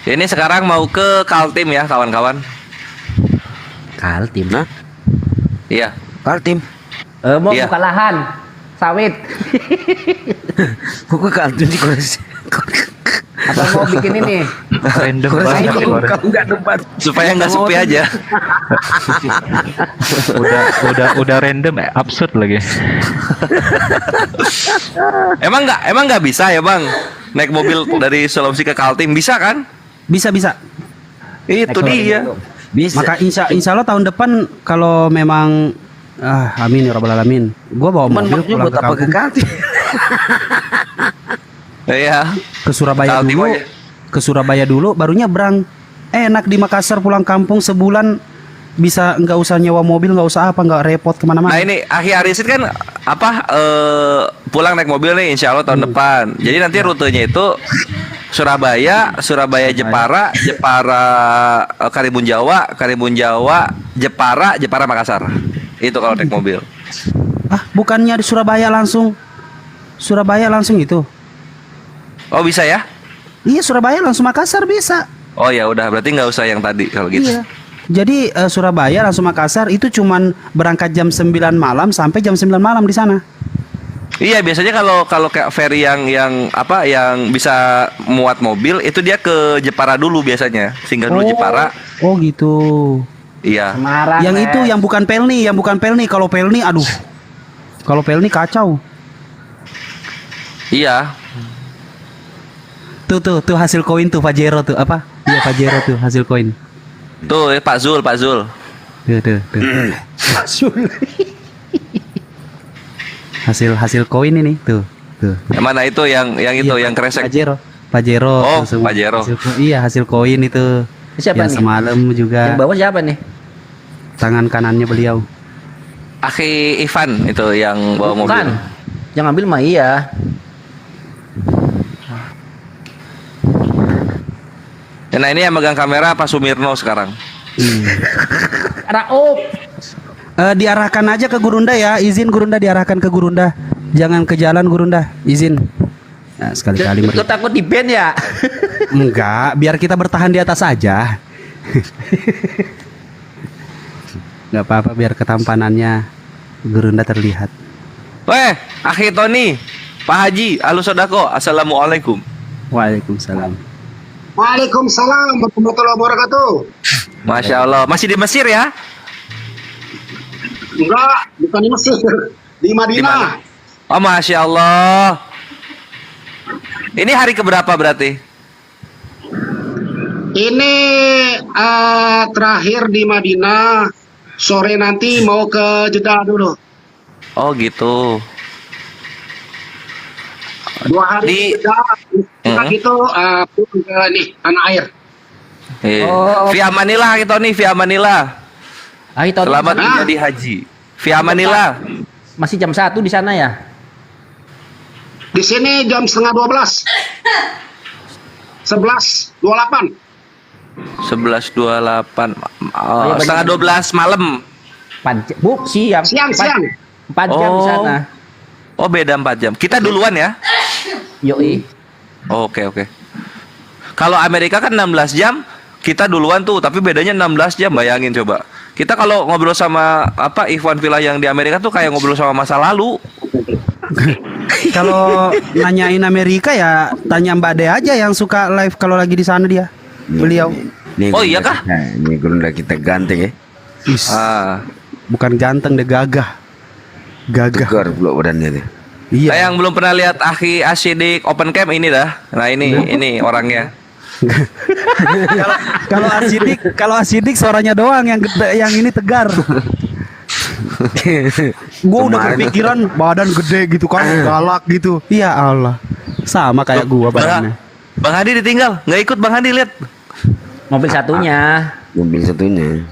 Ini sekarang mau ke Kaltim ya kawan-kawan. Kaltim. Nah, Iya. Kaltim. Mau Iya. buka lahan sawit. Kok ke Kaltim sih Kores? Atau mau bikin ini? Random Kores banget kamu Kores. kamu nggak debat. Supaya nggak sepi aja. Udah random, absurd lagi. Emang nggak bisa ya bang naik mobil dari Sulawesi ke Kaltim, bisa kan? Bisa. Itu dia. Bisa. Maka insya Allah tahun depan kalau memang amin ya rabbal alamin. Gua bawa mobil Maknya pulang buat apa ke kampung. Kaltim? Iya. Ke Surabaya Kaltim dulu. aja. Ke Surabaya dulu baru nyebrang. Enak di Makassar pulang kampung sebulan bisa nggak usah nyewa mobil, nggak usah apa, nggak repot kemana-mana. Nah ini Akhi Arisid kan pulang naik mobil nih insya Allah tahun depan. Jadi nanti rutenya itu Surabaya Jepara Karimun Jawa Jepara Makassar. Itu kalau naik mobil. Bukannya di Surabaya langsung itu. Oh bisa ya? Iya, Surabaya langsung Makassar bisa. Oh ya udah berarti nggak usah yang tadi kalau gitu. Iya. Jadi Surabaya langsung Makassar itu cuman berangkat jam 9 malam sampai jam 9 malam di sana. Iya biasanya kalau kayak ferry yang bisa muat mobil itu dia ke Jepara dulu biasanya, singgah dulu Jepara. Oh gitu. Iya. Yang itu yang bukan Pelni. Kalau Pelni aduh. Kalau Pelni kacau. Iya. Tuh hasil koin tuh Pajero tuh apa? Iya Pajero tuh hasil koin. Tuh Pak Zul. Tuh. Pak Zul. hasil koin ini tuh. Yang mana itu yang kresek? Pajero. Oh, tuh, Pajero. Hasil koin itu. Siapa yang nih? semalam juga. Yang bawah siapa nih? Tangan kanannya beliau. Akhi Ivan itu yang bawa mobil. Bukan. Yang ambil mah iya. Nah ini yang megang kamera Pak Sumirno sekarang. Raop. Diarahkan aja ke Gurunda ya. Izin Gurunda diarahkan ke Gurunda. Jangan ke jalan Gurunda. Izin. Nah, sekali-kali Ikut takut di band ya? Enggak, biar kita bertahan di atas aja. Enggak apa-apa biar ketampanannya Gurunda terlihat. Weh, Akhi Tony, Pak Haji, Alus Sodako, Assalamualaikum. Waalaikumsalam. Waalaikumsalam warahmatullahi wabarakatuh. Masya Allah, masih di Mesir ya? Enggak, bukan di Mesir, di Madinah. Oh Masya Allah. Ini hari keberapa berarti? Ini terakhir di Madinah. Sore nanti mau ke Jeddah dulu. Oh gitu. 2 hari di Jeddah. Kita gitu pulang ke nih tanah air. Via Manila gitu nih, via Manila. Selamat menjadi haji. Via Manila. Masih jam 1 di sana ya? Di sini jam setengah 12. 11.28. 11.28. Setengah 12 malam. Siang. 4 jam di sana. Oh beda 4 jam. Kita duluan ya? Yoi. Oke. Kalau Amerika kan 16 jam, kita duluan tuh, tapi bedanya 16 jam, bayangin coba. Kita kalau ngobrol sama Ikhwan Villa yang di Amerika tuh kayak ngobrol sama masa lalu. Kalau nanyain Amerika ya tanya Mbak De aja yang suka live kalau lagi di sana dia. Beliau. Oh iya kah? Nah, ini Gurunda kita ganteng ya. Is, Ah. bukan ganteng deh, gagah. Gagah. Tegar pula badannya tuh. Iya. Saya yang belum pernah lihat Akhi Asyidik open cam ini dah. Nah ini orangnya. Kalau asidik suaranya doang yang yang ini tegar. Gua udah berpikiran badan gede gitu kan, galak gitu. Iya Allah. Sama kayak gua badannya. Bang Hadi ditinggal, nggak ikut Bang Hadi lihat. Mobil satunya. Mobil satunya.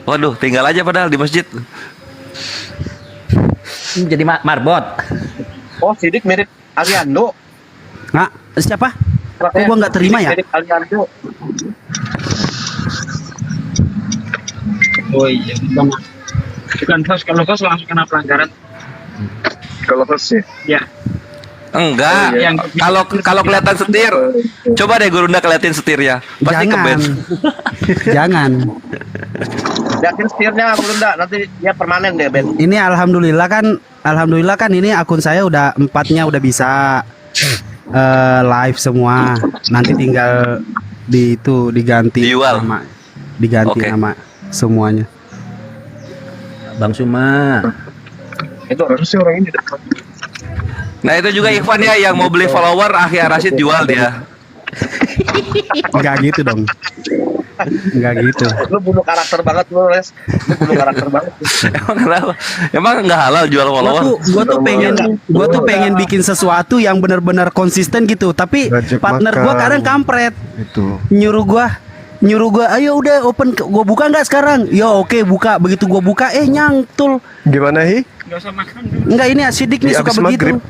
Waduh, tinggal aja padahal di masjid. Jadi marbot. Oh, Sidik mirip Aliando. Nah, siapa? Kok gua nggak terima ya? Sidik Aliando. Oh iya, bukan host. Kalau host langsung kena pelanggaran. Kalau host Ya. Enggak. Kalau kelihatan setir, coba deh Gurunda keliatin setirnya. Pasti ke band. Jangan. Yakin setirnya Gurunda, nanti dia permanen deh, Ben. Ini alhamdulillah kan ini akun saya udah 4-nya udah bisa live semua. Nanti tinggal diganti Dijual. nama semuanya. Bang Suma. Itu harusnya orang ini. Nah itu juga Ikhwan ya yang mau beli follower Akhi Rashid jual dia. Enggak gitu dong. Enggak gitu. Lu bunuh karakter banget lu, Les. Lu bunuh karakter banget. Emang kenapa? Emang nggak halal jual follower? Gua tuh pengen bikin sesuatu yang benar-benar konsisten gitu. Tapi partner gua kadang kampret. Itu. Nyuruh gua, ayo udah open, gua buka nggak sekarang? Ya oke, buka. Begitu gua buka, nyangtul. Gimana Hi? Gak usah makan. Enggak, ini Asidik nih Di suka abis begitu. maghrib.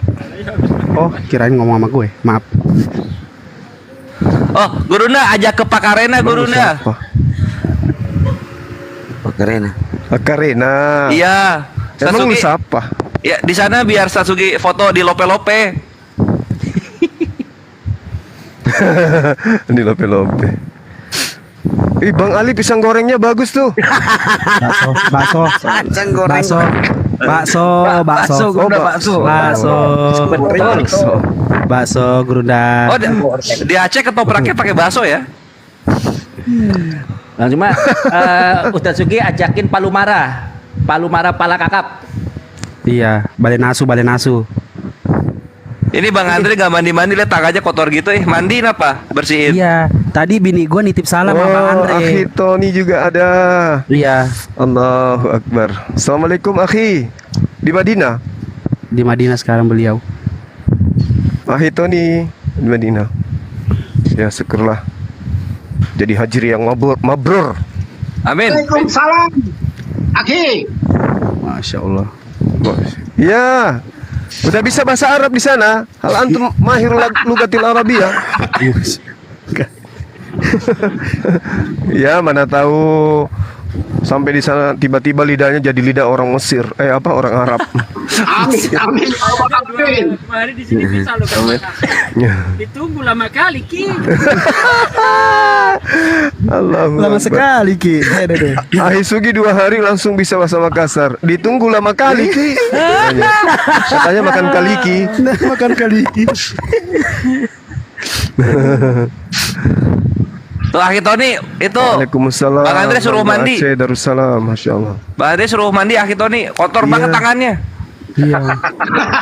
Oh, kirain ngomong sama gue. Maaf. Oh, Gurunda ajak ke Pak Arena Gurunda. Pak Arena. Pak Arena. Iya. Emang lu Sasuke. siapa? Ya di sana biar Sasuke foto di lope-lope. Ini lope-lope. Ih, Bang Ali pisang gorengnya bagus tuh. Bakso. Bakso Gurunda. Oh, di Aceh ketopraknya pakai bakso ya? Bang Suma, Ustaz Sugi ajakin Palumara pala kakap. Iya, bale nasu. Ini Bang Andre nggak mandi-mandi, lihat tangannya kotor gitu. Mandi apa? Bersihin. Iya, tadi bini gue nitip salam sama Bang Andre. Akhi Tony juga ada. Iya. Allahu Akbar. Assalamualaikum Akhi. Di Madinah. Di Madinah sekarang beliau. Akhi Tony di Madinah. Ya syukurlah. Jadi haji yang mabrur. Amin. Waalaikumsalam. Aki. Masya Allah. Ya. Udah bisa bahasa Arab di sana? Hal antum mahir lugatil Arabiyah? Ya, mana tahu sampai di sana tiba-tiba lidahnya jadi lidah orang Mesir. Orang Arab. Amin. Kemarin di sini bisa loh. Ditunggu lama kali Ki. Lama sekali Ki. Ahi Sugi 2 hari langsung bisa bahasa Makassar. Ditunggu lama kali Ki. Katanya makan kaliki. Makan kaliki. Tuh Akhi Tony itu. Waalaikumsalam. Bang Andre suruh mandi. Aceh Darussalam, Masya Allah. Bang Andre suruh mandi Akhi Tony, kotor banget tangannya. Iya.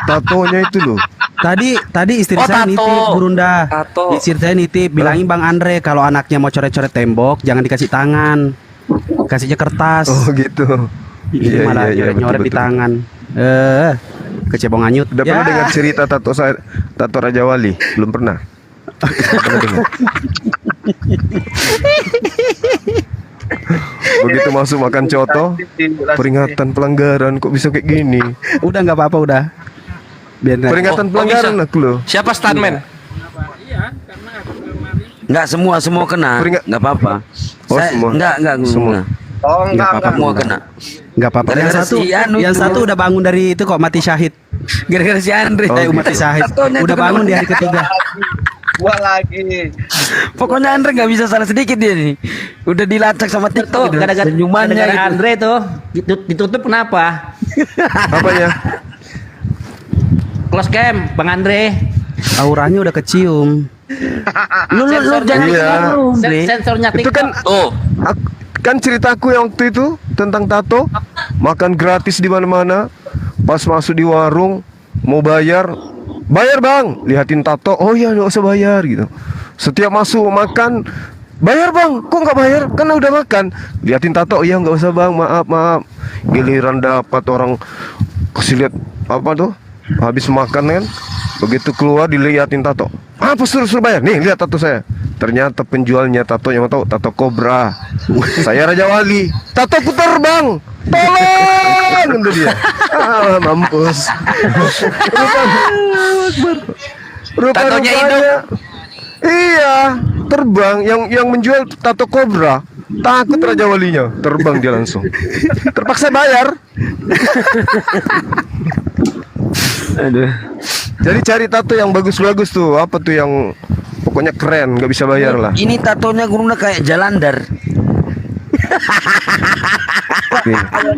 Tatonya itu loh. Tadi istri saya tato. nitip Gurunda. Tato. Istri saya nitip bilangin Bang Andre kalau anaknya mau coret-coret tembok jangan dikasih tangan. Kasihnya kertas. Oh gitu. Ini malah nyoret di tangan. Kecebong anyut. Udah pernah dengar cerita tato Raja Wali? Belum pernah. Pernah dengar? Begitu masuk makan coto, peringatan pelanggaran, kok bisa kayak gini? Udah nggak apa-apa udah. Peringatan pelanggaran aku loh. Siapa stuntman? Enggak semua kena. Enggak apa-apa. Oh, semua. Enggak Semua. Oh, Nggak apa-apa. Semua kena. Nggak apa-apa. Yang satu udah bangun dari itu kok mati syahid. Gara-gara si Andre. Mati syahid. Udah bangun di hari ketiga. Gua lagi. Pokoknya Andre nggak bisa salah sedikit dia nih. Udah dilacak sama TikTok. Senyumannya gitu. Andre tuh ditutup kenapa? Apanya? Close cam Bang Andre. Auranya udah kecium. Lu jangan Iya. Sensornya Itu TikTok. kan kan ceritaku yang waktu itu tentang tato, makan gratis di mana-mana. Pas masuk di warung mau bayar bang, lihatin tato, oh iya nggak usah bayar gitu. Setiap masuk makan, bayar bang, kok nggak bayar? Kan udah makan. Lihatin tato, oh iya nggak usah bang, maaf. Giliran dapat orang kasih lihat apa tuh, habis makan kan, begitu keluar dilihatin tato. Apa suruh bayar? Nih lihat tato saya. Ternyata penjualnya tato yang mau tahu, tato kobra. Saya Raja Wali. Tato ku terbang. Tolong, kata dia. Mampus. Tatonya hidup. Iya, terbang. Yang menjual tato kobra. Takut Raja Walinya, terbang dia langsung. Terpaksa bayar. Aduh. Jadi cari tato yang bagus-bagus tuh. Apa tuh yang pokoknya keren, nggak bisa bayar lah. Ini tatonya guruna kayak jalandar.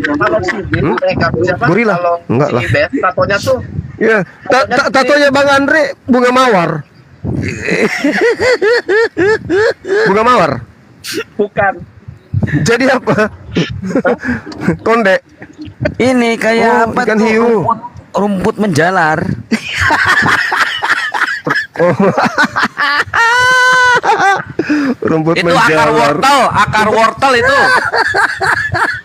Kalau si Bin, Gorila? kalau Enggak si lah. Ibet, tatonya tuh Ya, tatonya Bang Andre bunga mawar. Bunga mawar. bukan. Jadi apa? Konde. Ini kayak apa ikan tuh? hiu. Rumput menjalar. Rumput Itu akar wortel itu.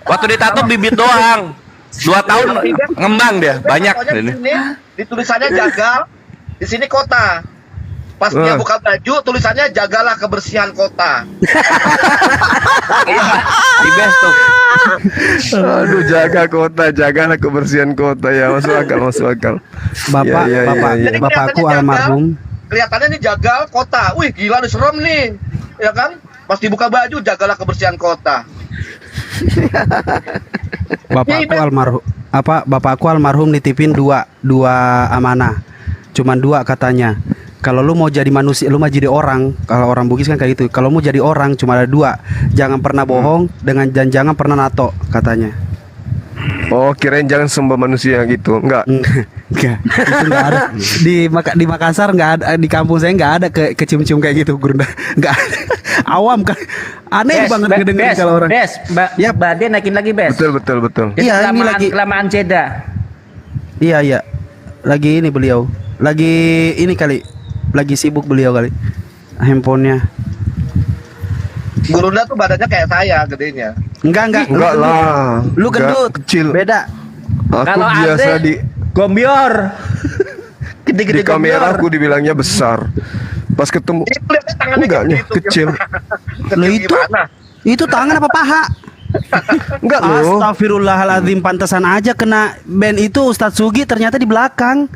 Waktu ditato bibit doang. 2 tahun ngembang dia, banyak Tatonya ini. di sini, di tulisannya jagal, di sini kota. Pas dia buka baju, tulisannya jagalah kebersihan kota. Di best tuh. Aduh, jaga kota, jagalah kebersihan kota ya, masuk akal. Bapak, Ya, Jadi bapakku kelihatannya almarhum. Kelihatannya nih jagal kota. Wih, gila nih, serem nih. Ya kan? Pas dibuka baju, jagalah kebersihan kota. Bapakku almarhum nitipin dua amanah. Cuman 2 katanya. Kalau lu mau jadi manusia, lu mau jadi orang. Kalau orang Bugis kan kayak gitu. Kalau mau jadi orang cuma ada 2. Jangan pernah bohong dan jangan pernah nato katanya. Oh, kirain jangan sembah manusia gitu. Enggak. Enggak. Itu enggak ada. Di Makassar enggak ada, di kampung saya enggak ada kecium-cium kayak gitu, Gurunda. Enggak ada. Awam kan. Aneh banget ngedengerin kalau orang. Ya, Bade naikin lagi, Bes. Betul. Iya, ini lagi kelamaan jeda. Iya. Lagi ini beliau. Lagi ini kali. Lagi sibuk beliau kali. Handphonenya. Gurunda tuh badannya kayak saya gedenya. Enggak. Enggak lah. Lu gendut. Kecil. Beda. Aku Kalau biasa Andre, di Gombior. Gede-gede kamera gombior. aku dibilangnya besar. Pas ketemu enggaknya kecil. Lo itu tangan apa paha? Enggak loh. Astagfirullahaladzim, pantesan aja kena band itu Ustadz Sugi ternyata di belakang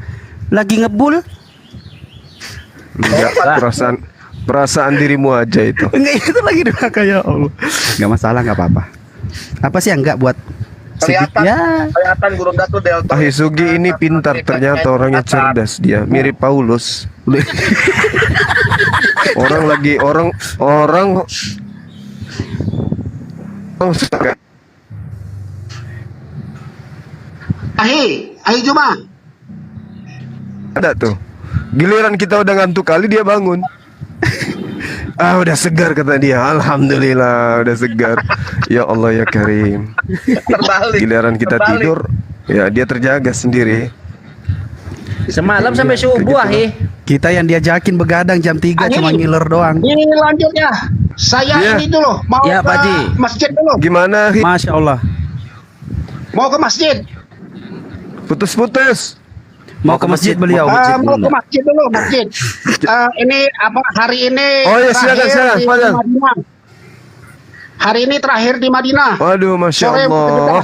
lagi ngebul. Enggak, perasaan dirimu aja itu. Enggak, itu lagi di belakang, ya Allah. Enggak masalah, enggak apa-apa. Apa sih yang enggak buat Kelihatan Gurunda tuh delta. Hisugi ini pintar, ternyata orangnya cerdas dia, mirip Paulus. orang Ahi coba. ada tuh. Giliran kita udah ngantuk kali dia bangun. Udah segar kata dia. Alhamdulillah udah segar. Ya Allah ya Karim. Giliran kita tidur, ya dia terjaga sendiri. Semalam sampai subuh, Ahi. Kita yang diajakin begadang jam 3 cuma ngiler doang. Ini lanjutnya. Saya ini dulu mau Ya, ke Pak Ji. masjid dulu. Gimana? Masya Allah. Mau ke masjid. Putus-putus. Mau ke masjid beliau. Mau ke masjid dulu, masjid. Ini apa hari ini? Oh ya, terakhir silakan. di Madinah. Hari ini terakhir di Madinah. Waduh, Masya Sore Allah.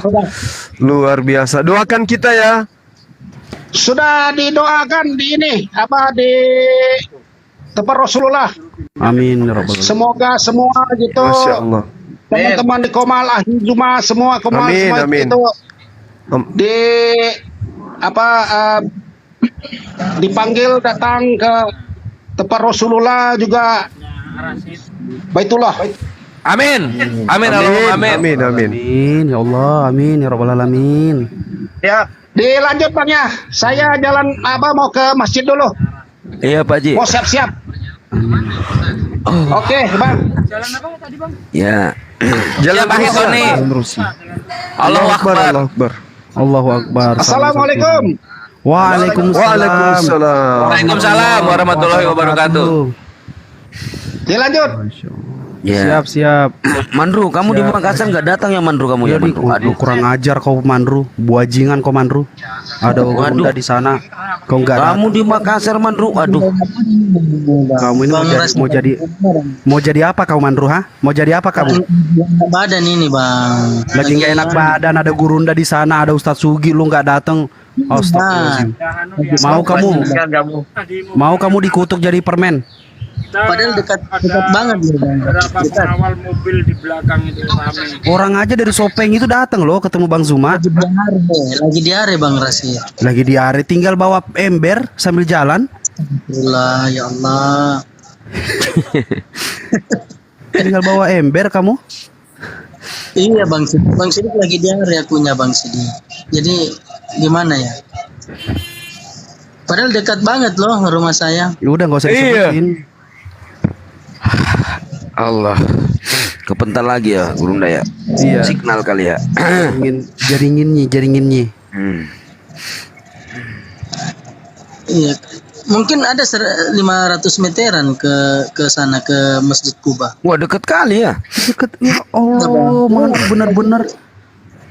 Luar biasa. Doakan kita ya. Sudah didoakan di ini apa di tempat Rasulullah. Amin ya Rabbal alamin. Semoga semua gitu. Masya Allah. Teman-teman di Komal Ahizuma semua Komal Amin, semua amin. itu di apa dipanggil datang ke tempat Rasulullah juga Baitullah. Amin. Amin. Amin. Amin. Amin ya Allah, amin ya Rabbal alamin. Ya, dilanjut Bang ya. Saya jalan apa mau ke masjid dulu. Iya Pak Ji. Mau siap-siap. Oke, Bang. Ya. Jalan Siapa itu nih? Allahu Akbar. Allahu Akbar. Allahu Akbar. Assalamualaikum. Waalaikumsalam. Waalaikumsalam warahmatullahi wabarakatuh. Ya lanjut. Ya. Siap. Mandru, kamu di Makassar nggak datang ya Mandru kamu ya Mandru? Aduh, kurang ajar kau Mandru, buajingan kau Mandru. Ada Bunda di sana. Kau nggak Kamu di Makassar Mandru, aduh. Kamu ini mau jadi apa kau Mandru, ha? Mau jadi apa kamu? Badan ini bang. Lagi nggak enak badan, ada Gurunda di sana, ada Ustadz Sugi, lu nggak datang. Astagfirullahaladzim. Mau kamu dikutuk jadi permen? Padahal dekat banget nih bang. Awal mobil di belakang itu rame. Orang aja dari Sopeng itu datang loh ketemu Bang Zuma. Lagi diare bang Rasi. Lagi diare, tinggal bawa ember sambil jalan. Alhamdulillah ya Allah. Tinggal bawa ember kamu. Iya bang Sidik lagi diare akunya bang Sidik. Jadi gimana ya? Padahal dekat banget loh rumah saya. Ya udah nggak usah disebutin. Allah, kepental lagi ya Gurunda ya. Iya. Signal kali ya. Jaringinnya. Iya. Mungkin ada 500 meteran ke sana ke Masjid Kuba. Wah dekat kali ya. Dekat ya Allah, mantap benar-benar.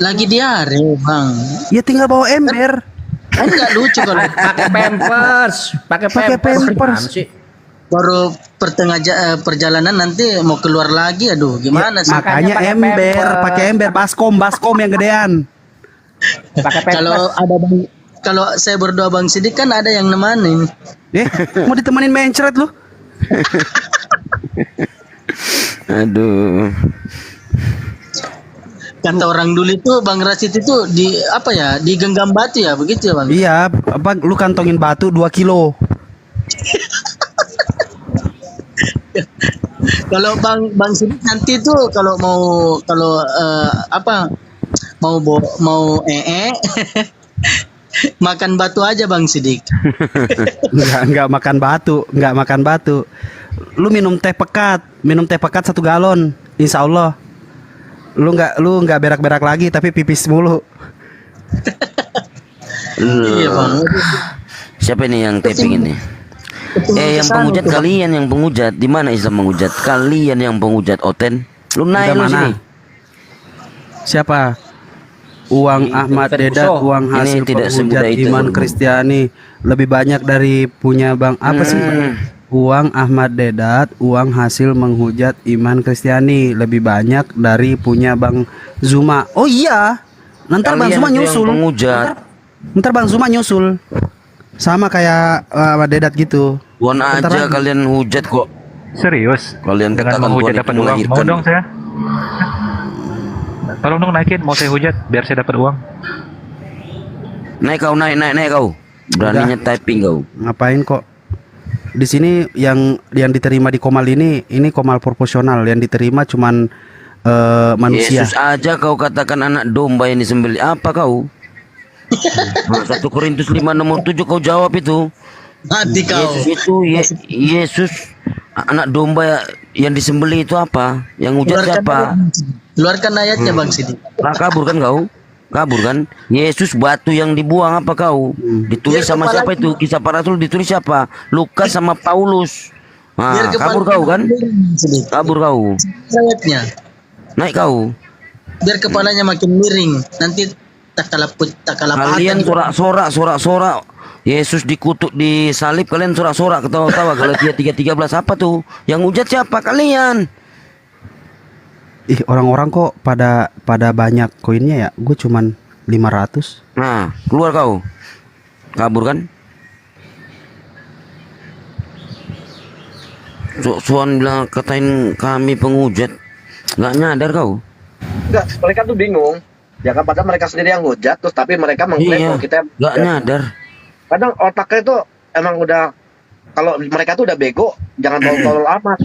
Lagi diare bang. Ya tinggal bawa ember. Enggak lucu kalau Pakai pampers. Baru perjalanan nanti mau keluar lagi, aduh gimana sih? Makanya pakai ember, baskom yang gedean. Kalau saya berdoa Bang Sidik kan ada yang nemanin. Mau ditemenin mencret lu? Aduh. Kata orang dulu itu Bang Rasid itu digenggam batu ya, begitu ya Bang? Iya, lu kantongin batu 2 kilo. Kalau Bang Sidik nanti tuh kalau makan batu aja Bang Sidik. Enggak makan batu. Lu minum teh pekat 1 galon. Insya Allah. Lu nggak berak-berak lagi tapi pipis mulu. Iya Bang. Siapa ini yang taping ini? Yang penghujat kalian yang penghujat. Di mana Islam menghujat? Kalian yang penghujat Oten. Lu naik lu sini. Siapa? Uang Ahmad Dedat, uang hasil penghujat iman Kristiani lebih banyak dari punya Bang apa sih? Uang Ahmad Dedat, uang hasil menghujat iman Kristiani lebih banyak dari punya Bang Zuma. Oh iya. Ntar Bang Zuma nyusul. Ntar Bang Zuma nyusul. Sama kayak Ahmad Dedat gitu. Buan aja kalian hujat kok. Serius? Kalian dengan menghujat dapat uang. Mau dong saya. Tolong dong naikin, mau saya hujat biar saya dapat uang. Naik kau. Beraninya typing kau. Ngapain kok? Di sini yang diterima di Komal ini Komal proporsional, yang diterima cuman manusia. Yesus aja kau katakan anak domba yang disembelih. Apa kau? 1 Korintus 5 nomor 7 kau jawab itu. Mati kau. Yesus anak domba yang disembelih itu apa? Yang hujat siapa? Keluarkan ayatnya Bang Sidik. Kabur kan kau? Kabur kan? Yesus batu yang dibuang apa kau? Ditulis sama siapa itu? Kisah para Rasul ditulis siapa? Lukas sama Paulus. Nah, kabur kau kan? Kabur kau. Ayatnya. Naik kau. Biar kepalanya makin miring. Nanti tak kalah. Kalian sorak-sorak. Yesus dikutuk di salib, kalian sorak-sorak ketawa-tawa. Kalau dia 3:13 apa tuh? Yang hujat siapa? Kalian. Orang-orang kok pada banyak koinnya ya. Gue cuman 500. Nah, keluar kau. Kabur kan? Suan bilang katain kami penghujat. Nggak nyadar kau? Enggak, mereka tuh bingung. Ya kan padahal mereka sendiri yang hujat, terus tapi mereka mengklaim kalau kita nggak nyadar. Kadang otaknya itu emang udah, kalau mereka tuh udah bego, jangan tolol amat.